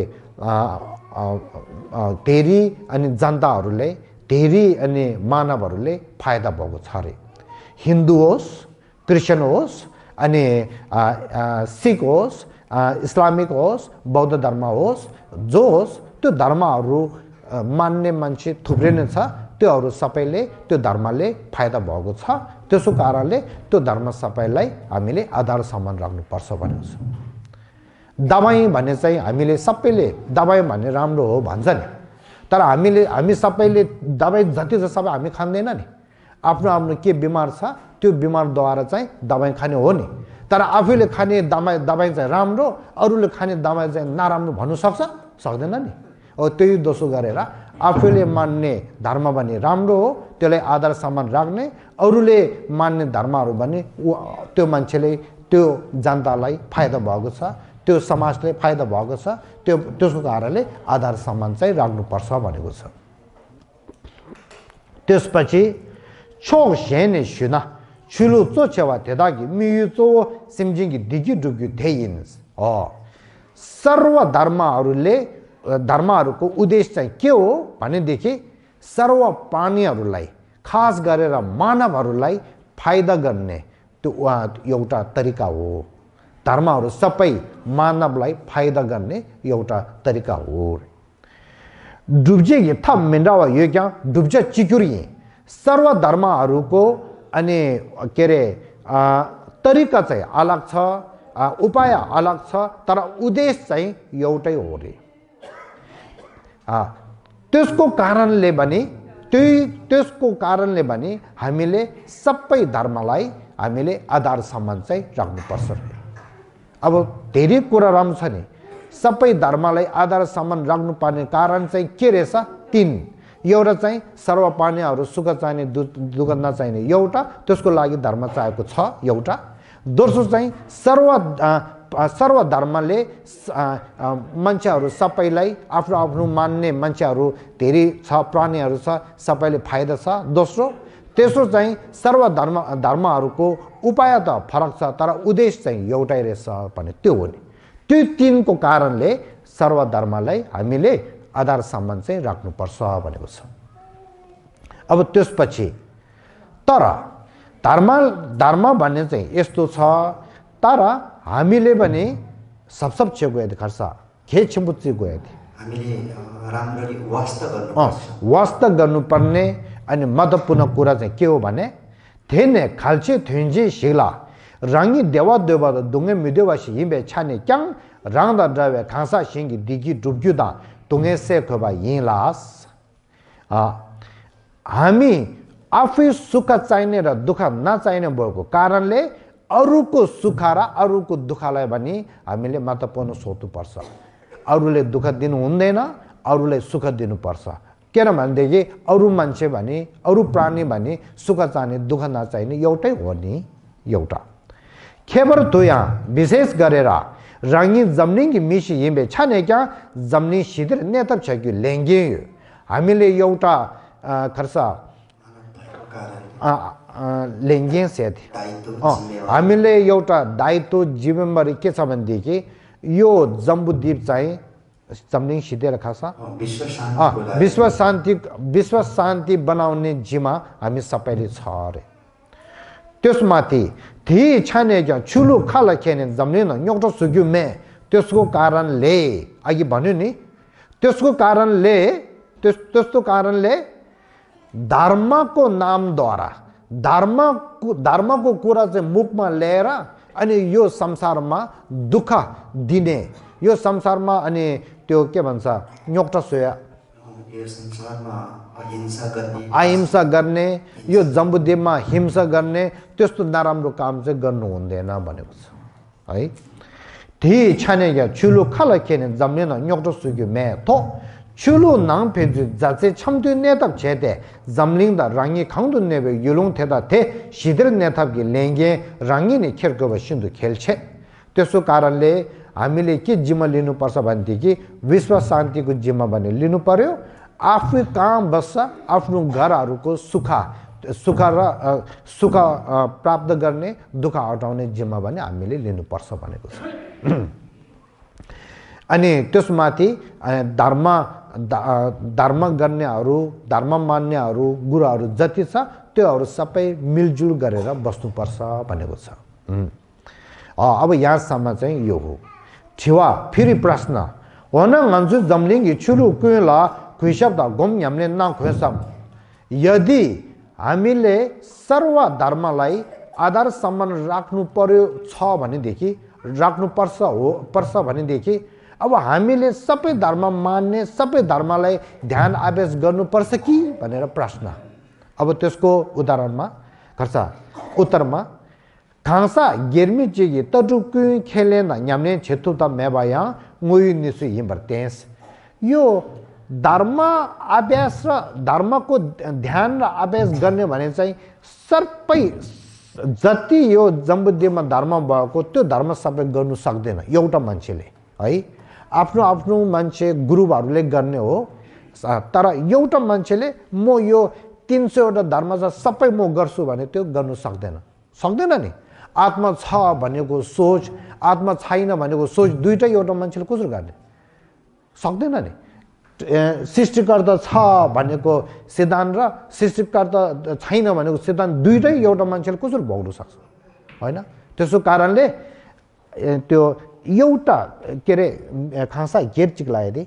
धेरै अनि जनताहरूले धेरै अनि मानवहरूले फाइदा भएको छ अरे। हिन्दू होस्, क्रिस्चियन होस्, अनि सिख होस्, इस्लामिक होस्, बौद्ध धर्म होस्, जो होस् त्यो धर्महरू मान्ने मान्छे थुप्रै नै छ। त्योहरू सबैले त्यो धर्मले फाइदा भएको छ, त्यसो कारणले त्यो धर्म सबैलाई हामीले आधार सम्मान राख्नुपर्छ भनेको छ। दबाई भन्ने चाहिँ हामीले सबैले दबाई भन्ने राम्रो हो भन्छ नि, तर हामी सबैले दबाई जति छ सबै हामी खाँदैन नि। आफ्नो आफ्नो के बिमार छ त्यो बिमारद्वारा चाहिँ दबाई खाने हो नि, तर आफूले खाने दबाई चाहिँ राम्रो, अरूले खाने दबाई चाहिँ नराम्रो भन्नु सक्दैन नि। हो त्यही दोषो गरेर आफूले मान्ने धर्म भने राम्रो हो, त्यसलाई आधार सम्मान राख्ने, अरूले मान्ने धर्महरू भने त्यो मान्छेले त्यो जनतालाई फाइदा भएको छ, त्यो समाजले फाइदा भएको छ, त्यसको कारणले आधार सम्मान चाहिँ राख्नुपर्छ भनेको छ। त्यसपछि छोक सेने सुना चुलु चोचेवा तेदागी मियुचो सिमजिङगी दिगी डुगी थेइन्स हो। सर्व धर्महरूको उद्देश्य चाहिँ के हो भनेदेखि सर्व प्राणीहरूलाई खास गरेर मानवहरूलाई फाइदा गर्ने त्यो एउटा तरिका हो। धर्महरू सबै मानवलाई फाइदा गर्ने एउटा तरिका हो। डुब्जे थप मिन्डावा यो क्या डुब्जे चिकुरी सर्व धर्महरूको अनि के अरे तरिका चाहिँ अलग छ, उपाय अलग छ, तर उद्देश्य चाहिँ एउटै हो रे। त्यसको कारणले भने हामीले सबै धर्मलाई हामीले आधार सम्मान चाहिँ राख्नुपर्छ। अब धेरै कुरा राम्रो छ नि, सबै धर्मलाई आधार सम्मान राख्नुपर्ने कारण चाहिँ के रहेछ? 3। एउटा चाहिँ सर्व प्राणीहरू सुख चाहिने दुःख नचाहिने एउटा, त्यसको लागि धर्म चाहेको छ एउटा। दोस्रो चाहिँ सर्व धर्मले मान्छेहरू सबैलाई आफ्नो आफ्नो मान्ने मान्छेहरू धेरै छ, प्राणीहरू छ, सबैले फाइदा छ दोस्रो। तेस्रो चाहिँ सर्व धर्महरूको उपाय त फरक छ, तर उद्देश्य चाहिँ एउटै रहेछ भने त्यो हो नि। त्यो 3को कारणले सर्व धर्मलाई हामीले आधार सम्मान चाहिँ राख्नुपर्छ भनेको छ। अब त्यसपछि तर धर्म भन्ने चाहिँ यस्तो छ, तर हामीले भने सब छे गए खर्च खे छिम्बुच्ची गए हामीले राम्ररी वास्ता गर्नुपर्छ। वास्ता गर्नुपर्ने अनि महत्त्वपूर्ण कुरा चाहिँ के हो भने Tene kalche thunji shigla rangi dewa deba dunge midewa shi yimbe chane kyang rangda drave kansa shingi digi dubgyu da dunge se koba yin las हामी आफै सुख चाहिने र दुःख नचाहिने भएको कारणले अरूको सुख र अरूको दुःखलाई पनि हामीले महत्त्वपूर्ण सोच्नुपर्छ अरूले दुःख दिनु हुँदैन अरूले सुख दिनुपर्छ किनभनेदेखि अरू मान्छे भने अरू प्राणी भने सुख चाहने दुःख नचाहिने एउटै हो नि एउटा केवल तुया विशेष गरेर रंगी जमनिङ मिसी यिम्बे छने क्या जमनी सिधर नेतप छ कि लेङ्गे हामीले एउटा खर्च लेङ्गे सेट हामीले एउटा दायित्व जिम्मेवारी के छ भनेदेखि यो जम्बुद्वीप चाहिँ जमनिङ सिधेर खासा विश्व शान्ति बनाउने जिम्मा हामी सबैले छ अरे त्यसमाथि ती छाने क्या चुलु खाला खेने जमनिङ एउटा सुग्यु मे त्यसको कारणले अघि भन्यो नि त्यसको कारणले धर्मको नामद्वारा धर्मको कुरा चाहिँ मुखमा ल्याएर अनि यो संसारमा दुःख दिने यो संसारमा अनि त्यो के भन्छ न्योक्टा सोया यो संसारमा अहिंसा गर्ने यो जम्बुद्वीपमा हिंसा गर्ने त्यस्तो नराम्रो काम चाहिँ गर्नु हुँदैन भनेको छ है ती छाने क्या चुलु खाला खेने जम्ने न्योक्टा सुग्यो मे थो चुलु नाङ फेजु जाचे छम्दु नेतप छेते जमलिङ द राङ्गी खाउँदु नेबे युलुङ थेदा थे सिधर नेतप कि लेङ्गे राङ्गी ने खेलको बसिन्दु खेल्छे त्यसो कारणले हामीले के जिम्मा लिनुपर्छ भनेदेखि विश्व शान्तिको जिम्मा भने लिनु पर्यो आफू काम बस्छ आफ्नो घरहरूको सुख प्राप्त गर्ने दुःख हटाउने जिम्मा भने हामीले लिनुपर्छ भनेको छ अनि त्यसमाथि धर्म गर्नेहरू धर्म मान्नेहरू गुरुहरू जति छ त्योहरू सबै मिलजुल गरेर बस्नुपर्छ भनेको छ अब यहाँसम्म चाहिँ यो हो छिवा फेरि प्रश्न वन ngन्जु जमलिङ इचुलु कुला खुइसब गोम यामले ना खुइसब यदि हामीले सर्व धर्मलाई आधार सम्मान राख्नु पर्यो छ भनेदेखि राख्नु पर्छ भनेदेखि अब हामीले सबै धर्म मान्ने सबै धर्मलाई ध्यान आवेश गर्नुपर्छ कि भनेर प्रश्न अब त्यसको उदाहरणमा खर्च उत्तरमा खांसा गेर्मी चिगी तटुकु खेलेन न्याम्ने छेतु त मेबाया ngui निसु हिमर्तेस यो धर्म अभ्यास र धर्मको ध्यान र अभ्यास गर्ने भने चाहिँ सबै जति यो जम्बुद्वीपमा धर्म भएको त्यो धर्म सबै गर्नु सक्दैन एउटा मान्छेले है आफ्नो मान्छे गुरुहरूले गर्ने हो तर एउटा मान्छेले म यो 300 वटा धर्म छ सबै म गर्छु भने त्यो गर्नु सक्दैन नि आत्मा छ भनेको सोच आत्मा छैन भनेको सोच दुईटै एउटा मान्छेले कसरी गर्ने सक्दैन नि सृष्टिकर्ता छ भनेको सिद्धान्त र सृष्टिकर्ता छैन भनेको सिद्धान्त दुईटै एउटा मान्छेले कसरी भोग्न सक्छ हैन त्यसो कारणले त्यो एउटा के रे खासा गेट चिक्लाए दि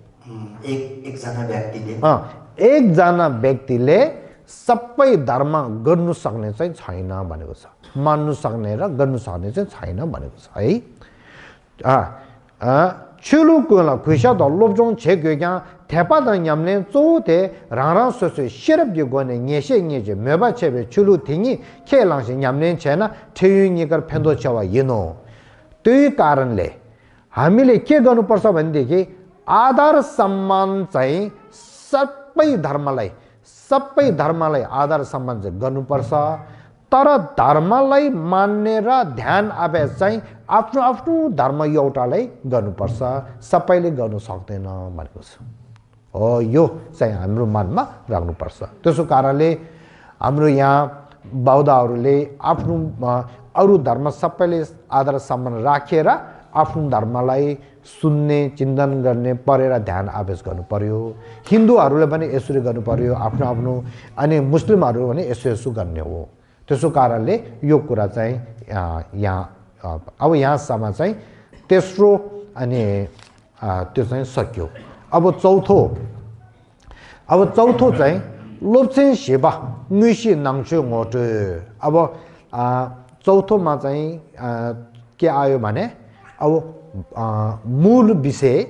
एकजना व्यक्तिले सबै धर्म गर्नु सक्ने चाहिँ छैन भनेको छ मान्नु सक्ने र गर्नु सक्ने चाहिँ छैन भनेको छ है चुलु कुला खुइसा द लोबजों छेग्या थेपा द न्यामले चोते रारा सोसो शिरब जो गने न्येशे न्येजे मेबा छेबे चुलु थिङी खेलांसे न्यामले छेना ठेयुनी कर फेन्दो छवा यनो त्यही कारणले हामीले के गर्नुपर्छ भनेदेखि आधार सम्मान चाहिँ सबै धर्मलाई आधार सम्मान चाहिँ गर्नुपर्छ तर धर्मलाई मान्ने र ध्यान अभ्यास चाहिँ आफ्नो धर्म एउटालाई गर्नुपर्छ सबैले गर्न सक्दैन भनेको छ हो यो चाहिँ हाम्रो मनमा राख्नुपर्छ त्यसो कारणले हाम्रो यहाँ बौद्धहरूले आफ्नो अरु धर्म सबैले आधार सम्मान राखेर आफ्नो धर्मलाई सुन्ने चिन्तन गर्ने परेर ध्यान अभ्यास गर्नु पर्यो हिन्दूहरूले पनि यसरी गर्नु पर्यो आफ्नो अनि मुस्लिमहरू पनि यसो गर्ने हो त्यसो कारणले यो कुरा चाहिँ यहाँ अब यहाँसम्म चाहिँ तेस्रो अनि त्यो चाहिँ सक्यो अब चौथो चाहिँ लोप्सेन शेबा नुशी नाङछु ngoट अब चौथोमा चाहिँ के आयो भने अब मूल विषय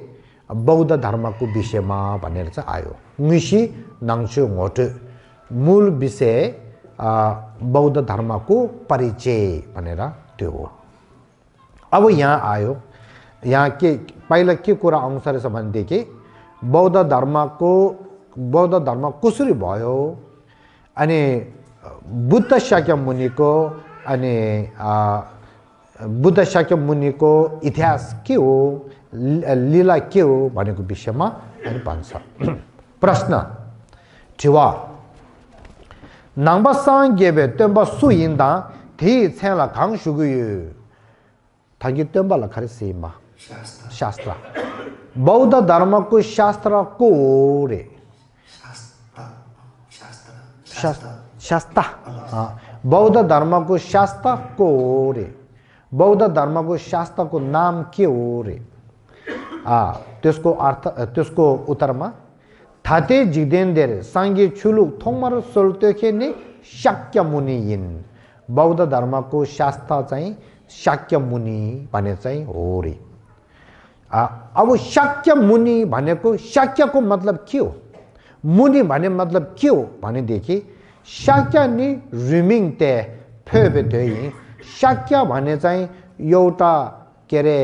बौद्ध धर्मको विषयमा भनेर चाहिँ आयो नुशी नाङछु ngoट मूल विषय बौद्ध धर्मको परिचय भनेर त्यो हो अब यहाँ आयो यहाँ के पहिला के कुरा आउँछ रहेछ भनेदेखि बौद्ध धर्म कसरी भयो अनि बुद्ध शाक्यमुनिको अनि बुद्ध शाक्यमुनिको इतिहास के हो लीला के हो भनेको विषयमा अनि भन्छ प्रश्न ठिवा नाङबासाङ गेबे तेम्बा सुइन्दा थि छेला खाङ सुगुयु थागी तेम्बा लखरे सेमा शास्त्र बौद्ध धर्मको शास्त्र को रे शास्त्र बौद्ध धर्मको शास्त्र को रे बौद्ध धर्मको शास्त्रको नाम के हो रे त्यसको अर्थ त्यसको उत्तरमा थाते जिदेन्देर सांगे छुलु थोमर सोल्तेखे ने शाक्यमुनि यिन बौद्ध धर्मको शास्त्र चाहिँ शाक्यमुनि भने चाहिँ हो रे अब शाक्यमुनि भनेको शाक्यको मतलब के हो मुनि भने मतलब के हो भनेदेखि शाक्य नि रिमिङ ते फेबे देई शाक्य भने चाहिँ एउटा के रे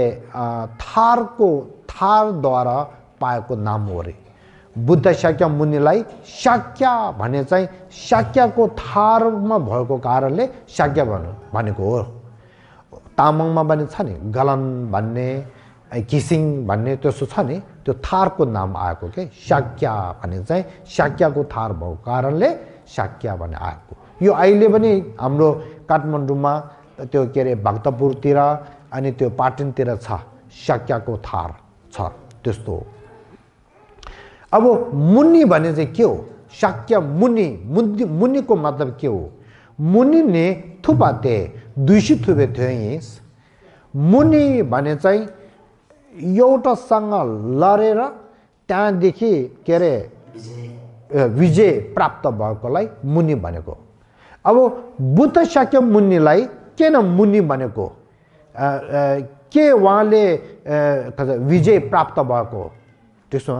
थारद्वारा पाएको नाम हो रे बुद्ध शाक्य मुनिलाई शाक्य भने चाहिँ शाक्यको थारमा भएको कारणले शाक्य भनेको हो तामाङमा पनि छ नि गलन भन्ने किसिङ भन्ने त्यसो छ नि त्यो थारको नाम आएको के शाक्य भने चाहिँ शाक्यको थार भएको कारणले शाक्य भने आएको यो अहिले पनि हाम्रो काठमाडौँमा त्यो के रे भक्तपुरतिर अनि त्यो पाटनतिर छ शाक्यको थार छ त्यस्तो अब मुनि भने चाहिँ के हो शाक्य मुनि मुनिको मतलब के हो मुनि ने थुपाते दुइसी थुबे थियो मुनि भने चाहिँ एउटासँग लडेर त्यहाँदेखि के अरे विजय प्राप्त भएकोलाई मुनि भनेको अब बुद्ध शाक्य मुनिलाई किन मुनि भनेको के उहाँले विजय प्राप्त भएको त्यसो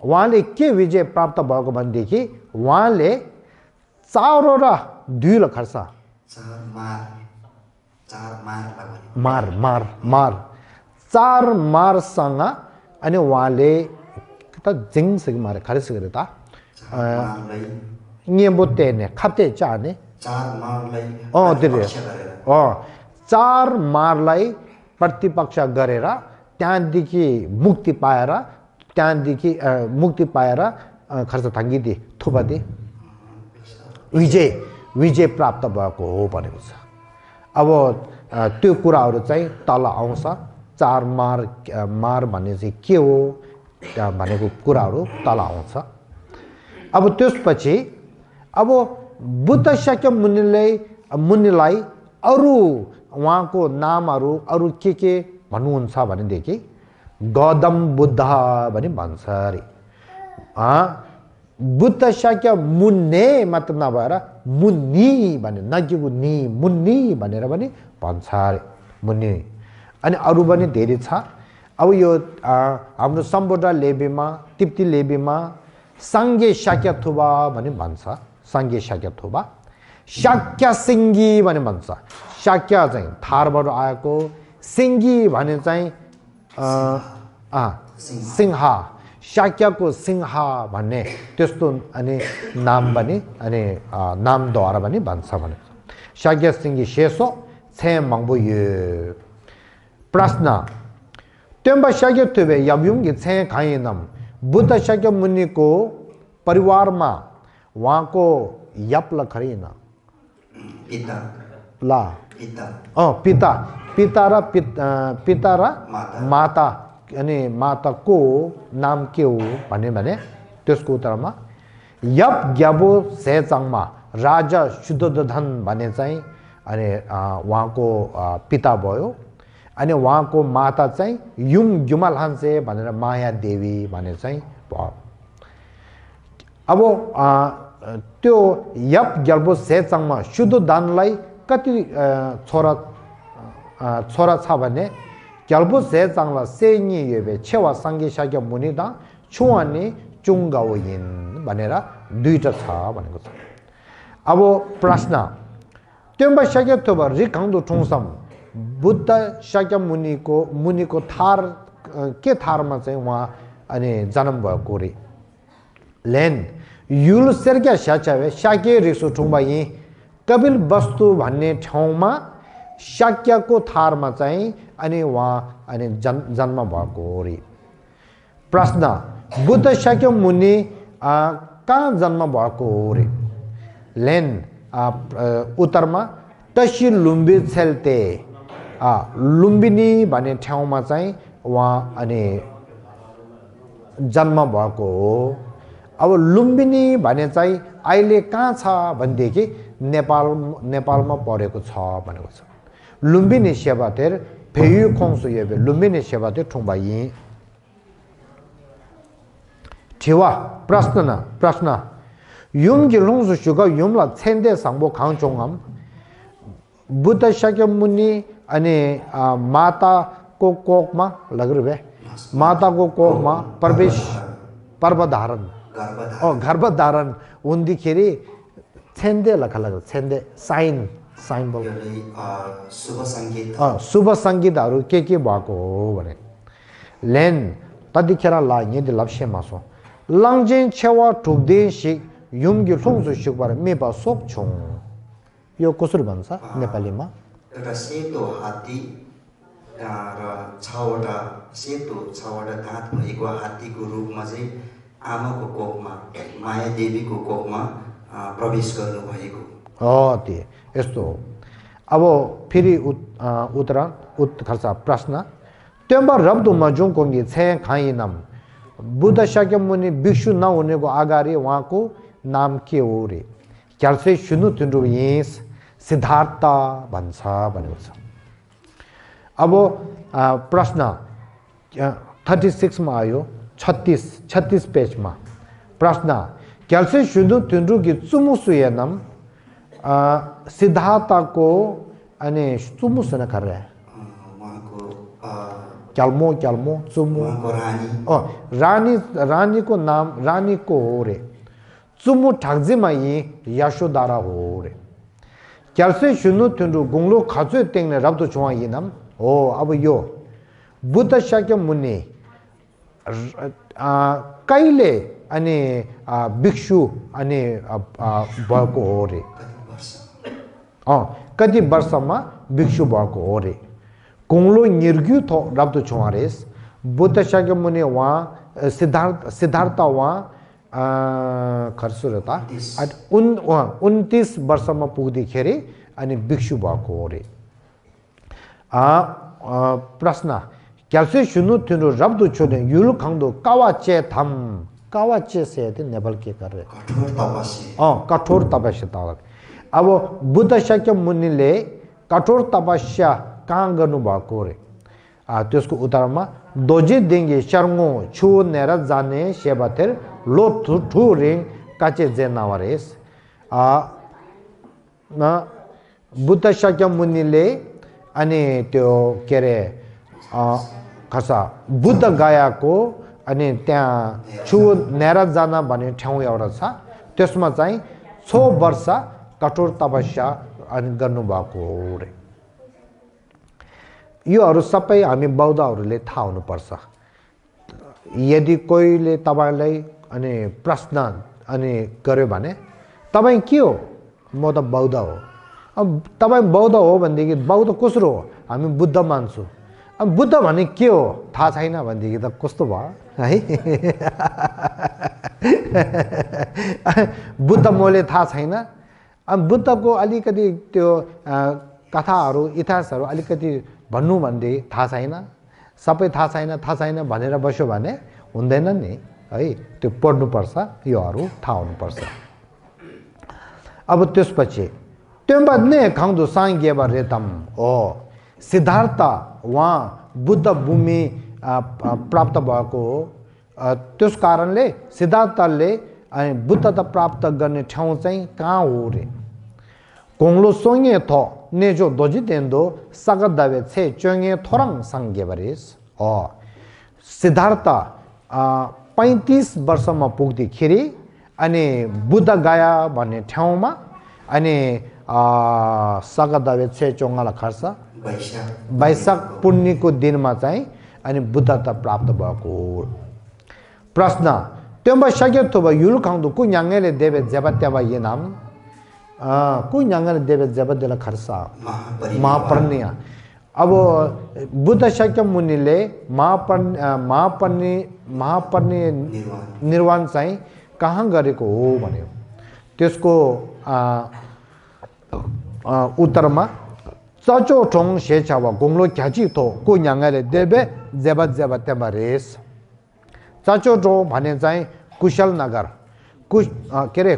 उहाँले के विजय प्राप्त भएको भनेदेखि उहाँले 4 र 2 ल खर्च चार मारसँग अनि उहाँले त जिङसँग मारे खर्च गरे त नियमबोते ने खप्ते चाने 4 मारलाई प्रतिपक्ष गरेर त्यहाँदेखि मुक्ति पाएर खर्च थाङ्गिदे थुपादे विजय प्राप्त भएको हो भनेको छ अब त्यो कुराहरू चाहिँ तल आउँछ 4 मार भन्ने चाहिँ के हो भनेको कुराहरू तल आउँछ अब त्यसपछि अब बुद्ध शाक्य मुनिलाई अरू उहाँको नामहरू अरू के भन्नुहुन्छ भनेदेखि गौतम बुद्ध भनी भन्छ अरे बुद्ध शाक्य मुन्ने मात्र नभएर मुनि भने नगीको नि मुनि भनेर पनि भन्छ अरे मुनि अनि अरू पनि धेरै छ अब यो हाम्रो सम्बोधा लेबीमा तिप्ती लेबीमा सांगे शाक्य थुबा भनी भन्छ सांगे शाक्य थुबा शाक्य सिङ्गी भने भन्छ शाक्य चाहिँ थारबाट आएको सिङ्गी भने चाहिँ सिंहा शाक्यको सिंहा भन्ने त्यस्तो अनि नाम पनि अनि नामद्वारा पनि भन्छ भने शाक्य सिङ्गी शेषो छे मङ्बु यो प्रश्न त्यम्बा शाक्य थुबे याब्युङगी छे खाइनम बुद्ध शाक्य मुनिको परिवारमा उहाँको यप्ल खरिन पिता र माता अनि माताको नाम के हो भने त्यसको उत्तरमा यप ग्याबो सेचाङमा राजा शुद्धोधन भने चाहिँ अनि उहाँको पिता भयो अनि उहाँको माता चाहिँ युम जुमलहान्से भनेर माया देवी भने चाहिँ भयो अब त्यो यप ग्याल्बो से चाङमा शुद्ध दानलाई कति छोरा छ भने ग्याल्बो से चाङला से नि येबे छेवा संगे शाक्य मुनि दा छुवानी चुङगावइन भनेर दुईटा छ भनेको छ अब प्रश्न त्योमा शाक्य तोबा रिखाङदो ठोङसम बुद्ध शाक्य मुनिको थार के थारमा चाहिँ उहाँ अनि जन्म भएको रे लेन युल सेर्क्या शाचावे शाक्य रिसो ठुङबा यी कपिल वस्तु भन्ने ठाउँमा शाक्यको थारमा चाहिँ अनि उहाँ अनि जन्म भएको रे प्रश्न बुद्ध शाक्य मुनि कहाँ जन्म भएको रे लेन उत्तरमा टसी लुम्बी छेल्ते लुम्बिनी भन्ने ठाउँमा चाहिँ उहाँ अनि जन्म भएको हो अब लुम्बिनी भने चाहिँ अहिले कहाँ छ भनेदेखि नेपालमा परेको छ भनेको छ लुम्बिनी सेवातेर फेयु खोङसु येबे लुम्बिनी सेवातेर ठुङबाई ठेवा प्रश्न युम गिलुङसु सुगा युमला छेन्डे सांबो खाङचोङम बुद्ध शाक्य मुनि अनि माताको कोखमा लगरबे माताको कोखमा प्रवेश पर्वधारण गर्भधारण हुँदाखेरि छेन्डे लखा छेन्डे साइन बोल शुभ सङ्गीतहरू के भएको हो भने लेन ततिखेर ला यदि लक्ष्य मासो लङजेन छेवा ठुक्दे सिक युमगी ठुङसु सिकबार मेपा सोक छुङ यो कसरी भन्छ नेपालीमा एउटा सेतो हात्ती र छवटा दाँत भएको हात्तीको रूपमा चाहिँ आमाको कोखमा माया देवीको कोखमा प्रवेश गर्नुभएको त्यो यस्तो हो अब फेरि खर्च प्रश्न त्योमा रब्दु मजुङ कोङ्गी छे खाइनम बुद्ध शाक्य मुनि भिक्षु नहुनेको अगाडि उहाँको नाम के हो रे क्याल्से सुन्नु तिम्रो यस सिद्धार्थ भन्छ भनेको छ अब प्रश्न 36 मा आयो 36 पेजमा प्रश्न क्याल्से सुन्नु तिम्रो कि चुमुसुयनम सिद्धार्थको अनि चुमुसन खरे क्याल्मो चुमु रानीको नाम रानीको हो रे चुमु ठाक्जिमा यी यशोदारा हो रे क्याल्से सुन्नु तिम्रो गुङ्लो खचु टेङ्ने रब्दो छुवा यिनम हो अब यो बुद्ध शाक्य मुनि कहिले अनि भिक्षु अनि भएको हो रे कति वर्षमा भिक्षु भएको हो रे कुङ्लो निर्ग्यु थो रब्दो छुवा रेस बुद्ध शाक्य मुनि उहाँ सिद्धार्थ उहाँ खर्सुरता 29 वर्षमा पुग्दाखेरि अनि भिक्षु भएको हो रे प्रश्न क्याल्से सुन्नु तिम्रो रब्दो छोड्ने युल खाउँदो कावाचे थम कावाचे से नेपाल के करे कठोर तपस्या अब बुद्ध शाक्य मुनिले कठोर तपस्या कहाँ गर्नुभएको रे त्यसको उत्तरमा दोजे देङ्गे शर्ङो छु नेर जाने सेवातेर लो ठु रिङ काचे जे नवरेस बुद्ध शाक्य मुनिले अनि त्यो के अरे खसा बुद्ध गयाको अनि त्यहाँ छु नेर जान भन्ने ठाउँ एउटा छ त्यसमा चाहिँ 6 वर्ष कठोर तपस्या अनि गर्नुभएको हो रे योहरू सबै हामी बौद्धहरूले थाहा हुनुपर्छ यदि कोहीले तपाईँलाई अनि प्रश्न अनि गर्यो भने तपाईँ के हो म त बौद्ध हो अब तपाईँ बौद्ध हो भनेदेखि बौद्ध कसरो हो हामी बुद्ध मान्छौँ अब बुद्ध भने के हो थाहा छैन भनेदेखि त कस्तो भयो है बुद्ध मैले थाहा छैन अब बुद्धको अलिकति त्यो कथाहरू इतिहासहरू अलिकति भन्नु भनेदेखि थाहा छैन सबै थाहा छैन भनेर बस्यो भने हुँदैन नि है त्यो पढ्नुपर्छ योहरू थाहा हुनुपर्छ अब त्यसपछि त्यो बादने खाउँदो साङ्गेबा रेतम हो सिद्धार्थ उहाँ बुद्ध भूमि प्राप्त भएको हो त्यस कारणले सिद्धार्थले अनि बुद्धता प्राप्त गर्ने ठाउँ चाहिँ कहाँ हो रे गोङलो सोङे थो नेजो दोजी देन्दो सगदावे छे चोङे थोरङ संगेबरिस सिद्धार्थ 35 वर्षमा पुग्दाखेरि अनि बुद्ध गया भन्ने ठाउँमा अनि सगदावे छे चोङला खर्च वैशाख पुण्यको दिनमा चाहिँ अनि बुद्धता प्राप्त भएको हो प्रश्न त्योमा सकेथोबा युलखाङदो कुन्याङले देवे जेबत्याबा यनाम कुन्याङले देवे जेबदेला खर्सा महापर्ण्य अब बुद्ध शाक्य मुनिले महापर्ण्य निर्वाण चाहिँ कहाँ गरेको हो भन्यो त्यसको उत्तरमा चचो ठोङ शेचावा गोङलो ख्याची थो कुन्याङले देवे जेबत्याबा रेस चाचोटो भने चाहिँ कुशलनगर के अरे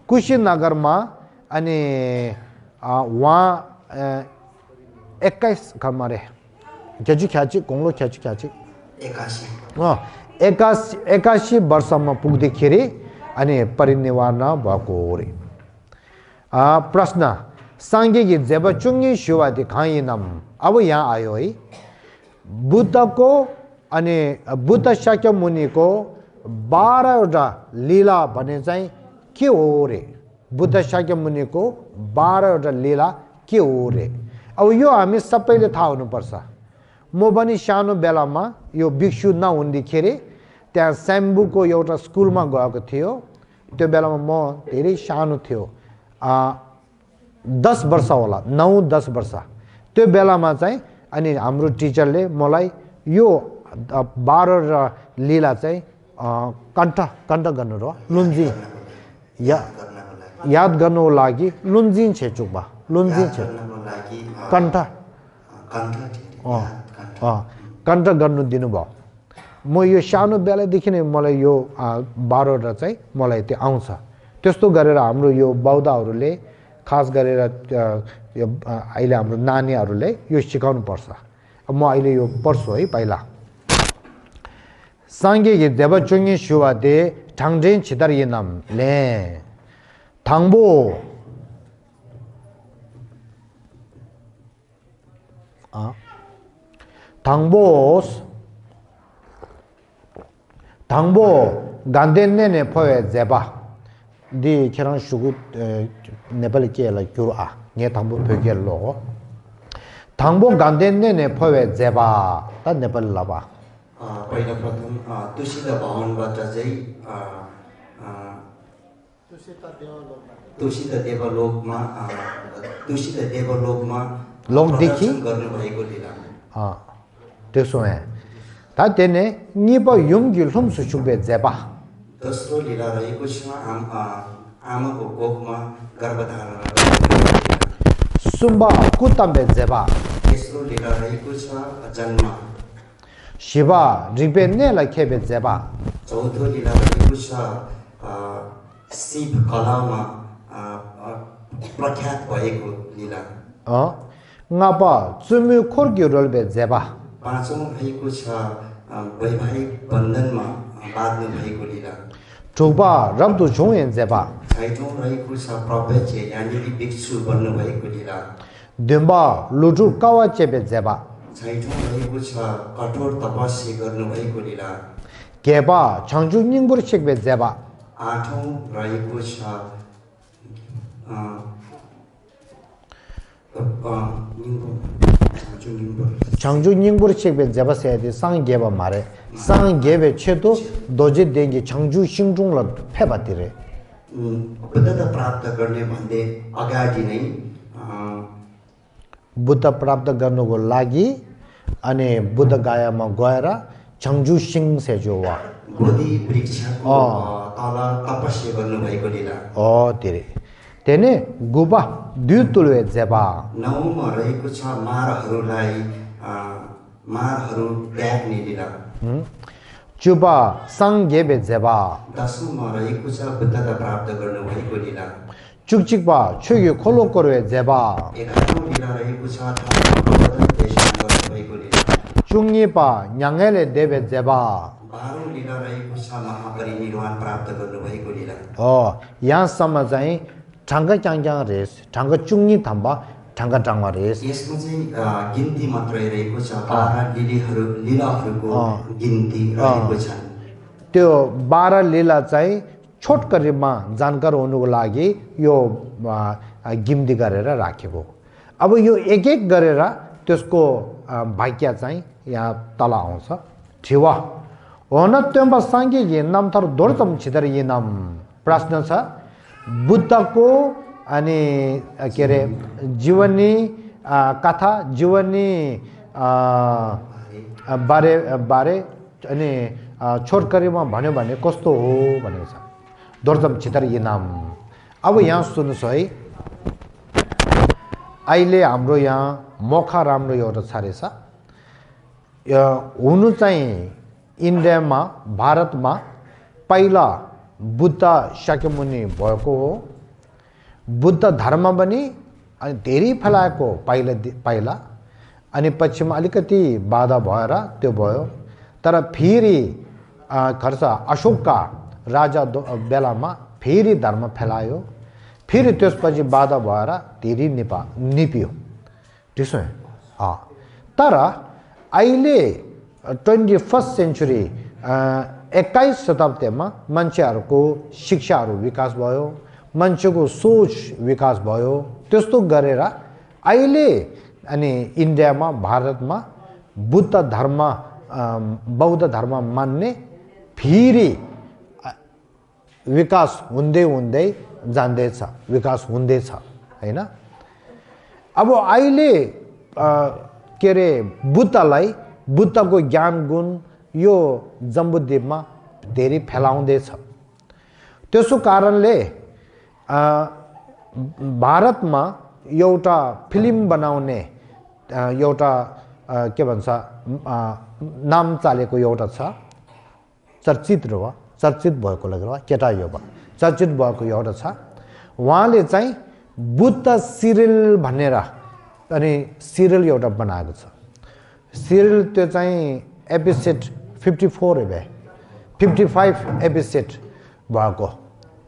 कुशीनगरमा अनि वहाँ 21 घरमा रे ख्याची गोङलो ख्याची 81 वर्षमा पुग्दाखेरि अनि परिनिर्वाण भएको हो रे प्रश्न सांगिकी जेबचुङी शिवादि खाइनम अब यहाँ आयो है बुद्धको अनि बुद्ध शाक्य मुनिको 12 वटा लीला भने चाहिँ के हो रे बुद्ध शाक्य मुनिको 12 वटा लीला के हो रे अब यो हामी सबैले थाहा हुनुपर्छ म पनि सानो बेलामा यो भिक्षु नहुँदाखेरि त्यहाँ स्याम्बुको एउटा स्कुलमा गएको थियो त्यो बेलामा म धेरै सानो थियो 10 वर्ष होला 9-10 वर्ष त्यो बेलामा चाहिँ अनि हाम्रो टिचरले मलाई यो 12 लीला चाहिँ कण्ठ गर्नु र लुन्जी याद गर्नुको लागि लुन्जिन छेचुकबा लुन्जिन छे कण्ठ गर्नु दिनुभयो म यो सानो बेलादेखि नै मलाई यो 12 चाहिँ मलाई त्यो आउँछ त्यस्तो गरेर हाम्रो यो बौद्धहरूले खास गरेर यो अहिले हाम्रो नानीहरूले यो सिकाउनु पर्छ म अहिले यो पढ्छु है पहिला सांगिकी जेबचुङी शिवादे ठाङजेन छिदारियनम ले थाङबो थाङबो गान्देनने ने फवे जेबा दि खेरां सुगु नेपाली केला क्युआ ने थाङबो फगेलो थाङबो गान्देनने ने फवे जेबा त नेपाली लाबा पहिला प्रथम तुसित भवनबाट चाहिँ तुसित देवलोकमा लोकदेखि गर्नुभएको लीला त्यसो है ता तेने निप युङगि लुम्सु सुबे जेबा दोस्रो लीला रहेको छ आमाको कोखमा गर्भधारण सुम्बा कुतम्बे जेबा तेस्रो लीला रहेको छ जन्म शिवा रिपेन्ने लखेबे जेबा चौथो लीला रहेको छ शिव कलामा प्रख्यात भएको लीला ngapa चुम्यु खोर्ग्यो रोल्बे जेबा पाँचौं रहेको छ वैवाहिक बन्धनमा बाँध्नु भएको लीला ठुबा रब्दु जोयन जेबा छैठौं रहेको छ प्रवेचे यानी कि भिक्षु बन्नु भएको लीला दिम्बा लुटु कावा चेबे जेबा छैठौं रहेको छ कठोर तपस्या गर्नु भएको लीला केबा छंजु निङबुर छेकबे जेबा आठौं रहेको छ छंजु निङबुर छेकबे जेबा सेदि सांग गेबा मारे सांग गेबे छेतो दोजे देंगे छंजु सिङजुङ ल फेबातिरे बुद्धता प्राप्त गर्ने भन्ने अगाडि नै बुद्ध प्राप्त गर्नुको लागि अनि बुद्ध गायामा गएर छंजु सिङ सेजोवा बोधि वृक्षको तल तपस्या गर्नु भएको लीला तिरे तेने गुबा दुतुलवे जेबा नौमा रहेको छ मारहरू त्याग्ने लीला चुबा संग गेबे जेबा दशौंमा रहेको छ बुद्धता प्राप्त गर्नु भएको लीला चुकचिकबा छुगे खोलो करवे जेबा 11औं लीला रहेको छ ठाउँमा देशमा गर्नु भएको लीला चुङिपा न्याङेले देबे जेबा 12औं लीला रहेको छ महापरिनिर्वाण प्राप्त गर्नुभएको लीला। यहाँसम्म चाहिँ ढङ्ग च्याङ रेस ढङ्ग चुङ्गी थम्बा ढङ्ग ढङ्ग रेस यसमा चाहिँ गिन्ती मात्रै रहेको छ, 12 लीलाहरूको गिन्ती रहेको छ। त्यो 12 लीला चाहिँ छोटकरीमा जानकार हुनुको लागि यो गिन्ती गरेर राखेको। अब यो एक एक गरेर त्यसको वाक्य चाहिँ यहाँ तल आउँछ। ठिवा होन त्योमा सांगे नाम थर दोर्तम छिदर ये नाम प्रश्न छ। बुद्धको अनि के अरे जीवनी कथा जीवनी बारे बारे अनि छोटकरीमा भन्यो भने कस्तो हो भनेको छ। दोर्तम छिदर ये नाम। अब यहाँ सुन्नुहोस् है, अहिले हाम्रो यहाँ मौका राम्रो एउटा छारेछ। हुनु चाहिँ इन्डियामा भारतमा पहिला बुद्ध शाक्यमुनि भएको हो। बुद्ध धर्म पनि अनि धेरै फैलाएको पहिला अनि पछिमा अलिकति बाधा भएर त्यो भयो। तर फेरि खर्च अशोकका राजा बेलामा फेरि धर्म फैलायो। फेरि त्यसपछि बाधा भएर धेरै निप्यो। त्यसो तर अहिले 21st सेन्चुरी 21 शताब्दीमा मान्छेहरूको शिक्षाहरू विकास भयो, मान्छेको सोच विकास भयो। त्यस्तो गरेर अहिले अनि इन्डियामा भारतमा बुद्ध धर्म बौद्ध धर्म मान्ने फेरि विकास हुँदै हुँदै जाँदैछ, विकास हुँदैछ हैन। अब अहिले के अरे बुद्धलाई बुद्धको ज्ञान गुण यो जम्बुद्वीपमा धेरै फैलाउँदैछ। त्यसो कारणले भारतमा एउटा फिल्म बनाउने एउटा के भन्छ नाम चालेको एउटा छ, चर्चित भएको लगेर केटा यो चर्चित भएको एउटा छ। उहाँले चाहिँ बुद्ध सिरियल भनेर अनि सिरियल एउटा बनाएको छ। सिरियल त्यो चाहिँ एपिसोड 55 एपिसोड भएको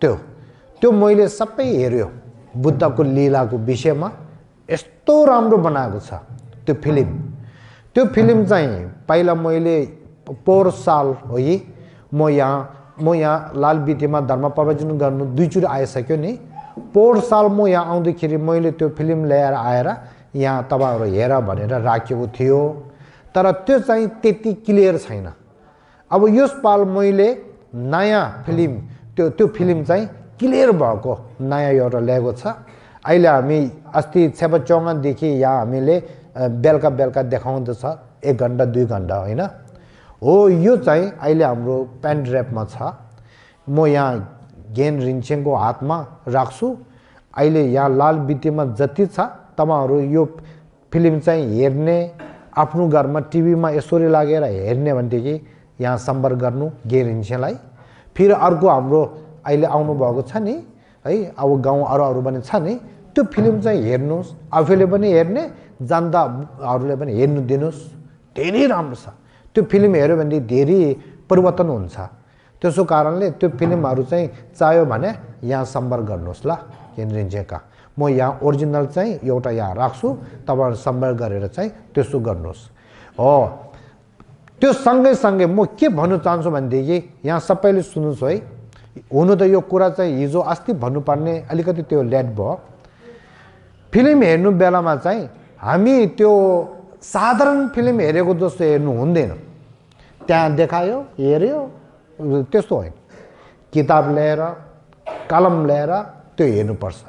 त्यो मैले सबै हेर्यो। बुद्धको लीलाको विषयमा यस्तो राम्रो बनाएको छ त्यो फिल्म। त्यो फिल्म चाहिँ पहिला मैले पोहोर साल हो यी म यहाँ लालबितीमा धर्म प्रवचन गर्नु 2 चोटि आइसक्यो नि। पोहोर साल म यहाँ आउँदाखेरि मैले त्यो फिल्म ल्याएर आएर यहाँ तपाईहरु हेर भनेर राखेको थियो। तर त्यो चाहिँ त्यति क्लियर छैन। अब यस पाल मैले नयाँ फिल्म त्यो फिल्म चाहिँ क्लियर भएको नयाँ एउटा ल्याएको छ। अहिले हामी अस्ति छेपचौङदेखि यहाँ हामीले बेलुका देखाउँदैछ 1 घण्टा 2 घण्टा हैन हो। यो चाहिँ अहिले हाम्रो पेन ड्राइभमा छ। म यहाँ गेन रिन्छेङको हातमा राख्छु। अहिले यहाँ लालबितीमा जति छ तपाईहरु यो फिल्म चाहिँ हेर्ने, आफ्नो घरमा टिभीमा यसरी लागेर हेर्ने भनेदेखि यहाँ सम्पर्क गर्नु गेन रिन्छेङलाई। फेरि अर्को हाम्रो अहिले आउनु भएको छ नि है, अब गाउँ अरू पनि छ नि, त्यो फिल्म चाहिँ हेर्नुस्। आफूले पनि हेर्ने, जनताहरूले पनि हेर्नु दिनुस्। धेरै राम्रो छ। त्यो फिल्म हेर्यो भने धेरै परिवर्तन हुन्छ। त्यसो कारणले त्यो फिल्महरू चाहिँ चाहियो भने यहाँ सम्पर्क गर्नुहोस् ल केन्द्रिन्छेका। म यहाँ ओरिजिनल चाहिँ एउटा यहाँ राख्छु, तपाईहरु सम्पर्क गरेर चाहिँ त्यसो गर्नुहोस्। हो त्यो सँगै म के भन्नु चाहन्छु भनेदेखि यहाँ सबैले सुन्नुहोस् है। हुनु त यो कुरा चाहिँ हिजो अस्ति भन्नुपर्ने अलिकति त्यो लेट भयो। फिल्म हेर्नु बेलामा चाहिँ हामी त्यो साधारण फिल्म हेरेको जस्तो हेर्नु हुँदैन। त्यहाँ देखायो हेर्यो त्यस्तो होइन। किताब लिएर कलम लिएर त्यो हेर्नुपर्छ।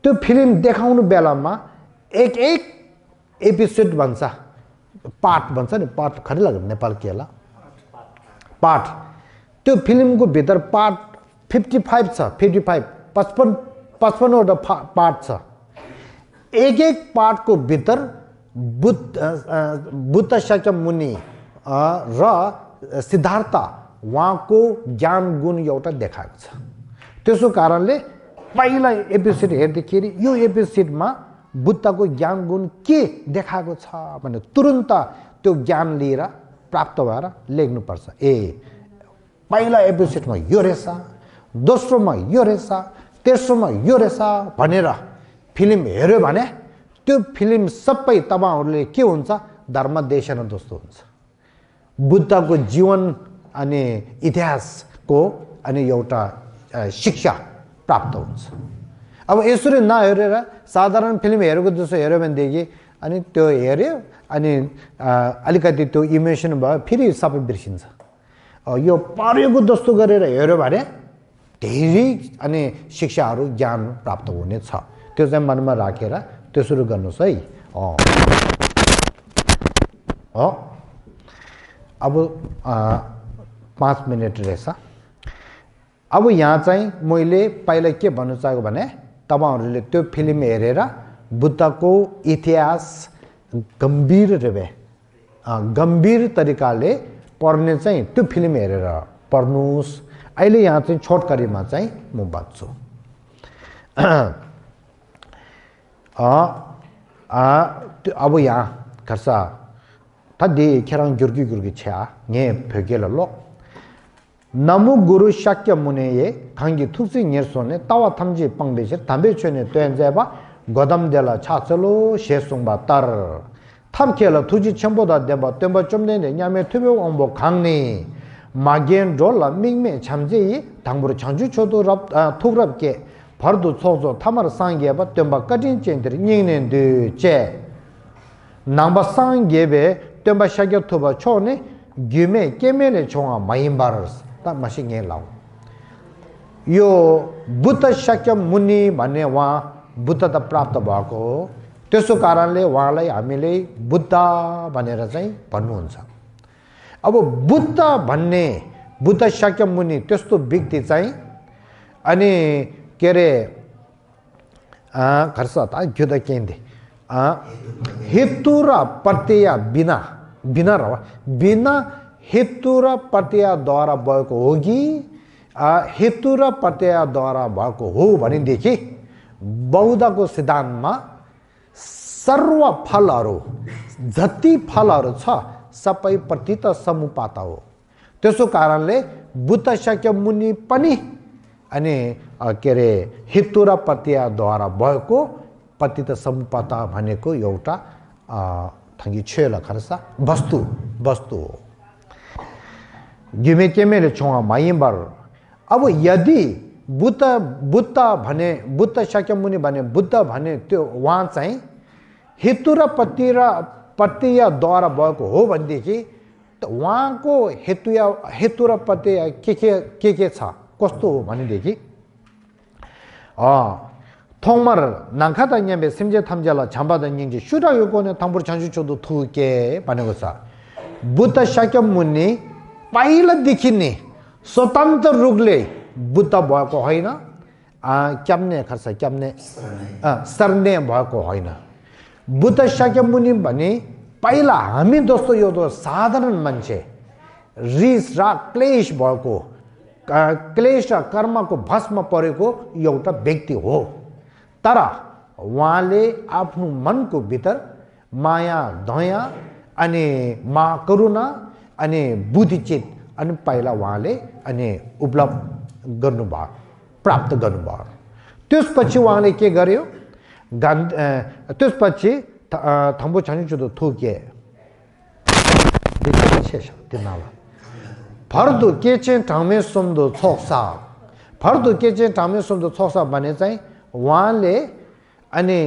त्यो फिल्म देखाउनु बेलामा एक एपिसोड भन्छ, पार्ट भन्छ नि, पार्ट खरै लाग्यो नेपाल केला पार्ट। त्यो फिल्मको भित्र पार्ट 55 छ, 55 वटा पार्ट छ। एक पार्टको भित्र बुद्ध शाक्यमुनि र सिद्धार्थ उहाँको ज्ञान गुण एउटा देखाएको छ। त्यसो कारणले पहिला एपिसोड हेर्दाखेरि यो एपिसोडमा बुद्धको ज्ञान गुण के देखाएको छ भने तुरुन्त त्यो ज्ञान लिएर प्राप्त भएर लेख्नुपर्छ ए पहिला एपिसोडमा यो रहेछ दोस्रोमा यो रहेछ तेस्रोमा यो रहेछ भनेर फिल्म हेर्यो भने त्यो फिल्म सबै तपाईहरुले के हुन्छ धर्मदेशन जस्तो हुन्छ बुद्धको जीवन अनि इतिहासको अनि एउटा शिक्षा प्राप्त हुन्छ अब यसरी नहेरेर साधारण फिल्म हेरेको जस्तो हेर्यो भनेदेखि अनि त्यो हेर्यो अनि अलिकति त्यो इमोसन भयो फेरि सबै बिर्सिन्छ यो परेको जस्तो गरेर हेर्यो भने धेरै अनि शिक्षाहरू ज्ञान प्राप्त हुने छ त्यो चाहिँ मनमा राखेर त्यसरी गर्नुस् है अब 5 मिनेट रहेछ अब यहाँ चाहिँ मैले पहिला के भन्न चाहेको भने तपाईहरुले त्यो फिल्म हेरेर बुद्धको इतिहास गम्भीर तरिकाले पढ्ने चाहिँ त्यो फिल्म हेरेर पढ्नुस् अहिले यहाँ चाहिँ छोटकरीमा चाहिँ म भन्छु अब यहाँ खर्सा तदि खेरङ गुर्गी छ्या ने फेगेल लो नमु गुरु शाक्य मुने ये खांगी थुक्सी नेरसोने तावा थम्जी पंगबेसे थम्बेछने त्वेन्जेबा गोदम देला छाचलो शेसुंबा तर थमखेला थुजी छम्बोदा देबा तेंबा चुमने न्यामे थुबे ओंबो खांगनी मागेन रोला मिंगमे छमजे 당부로 장주 초도 톡럽게 바로도 소소 타마르 상게바 템바 까진 젠들이 닝nen데 제 남바 상게베 템바 샤게 토바 초네 gyume kemele chonga mayimbaras ta masinge law यो बुद्ध शाक्य मुनि भन्ने वहाँ बुद्धता प्राप्त भएको त्यसो कारणले उहाँलाई हामीले बुद्ध भनेर चाहिँ भन्नुहुन्छ अब बुद्ध भन्ने बुद्ध शाक्य मुनि त्यस्तो व्यक्ति चाहिँ अनि के रे खर्च त जुद केन्दे हेतु र प्रत्यय बिना हेतु र प्रत्ययद्वारा भएको हो कि हेतु र प्रत्ययद्वारा भएको हो भनेदेखि बौद्धको सिद्धान्तमा सर्व फलहरू जति फलहरू छ सबै प्रतीत समुपात हो त्यसो कारणले बुद्ध शाक्य मुनि पनि अनि के रे हेतु र प्रत्ययद्वारा भएको प्रतीत समुपात भनेको एउटा थंगी छेला खरसा वस्तु हो गिमे केमेले छोङा माइम्बर अब यदि बुद्ध शाक्य मुनि भने बुद्ध भने त्यो वहाँ चाहिँ हेतु र प्रत्ययद्वारा भएको हो भनेदेखि वहाँको हेतु र प्रत्यय के छ कस्तो हो भनेदेखि थोमर नांखाता न्याबे सिमजे 탐제라 잠바다 닝지 슈라 요거네 탐부르 찬주초도 투게 भनेको छ बुद्ध शाक्य मुनि पहिलादेखि नै स्वतन्त्र रूपले बुद्ध भएको होइन क्याम्ने खर्च क्याम्ने सर्ने भएको होइन बुद्ध शाक्य मुनि भने पहिला हामी जस्तो यो त साधारण मान्छे रिस र क्लेश भएको क्लेश र कर्मको भस्म परेको एउटा व्यक्ति हो तर उहाँले आफ्नो मनको भित्र माया दया अनि मा करुणा अनि बुद्धिचित अनि पहिला उहाँले अनि उपलब्ध गर्नुभयो प्राप्त गर्नुभयो त्यसपछि उहाँले के गर्यो त्यसपछि थम्बो छान्जुदो थुके विशेष तिनाला फर्दु केचे ठामे सुन्दो छोक्सा फर्दु केचे ठामे सुन्दो छोक्सा भने चाहिँ उहाँले अनि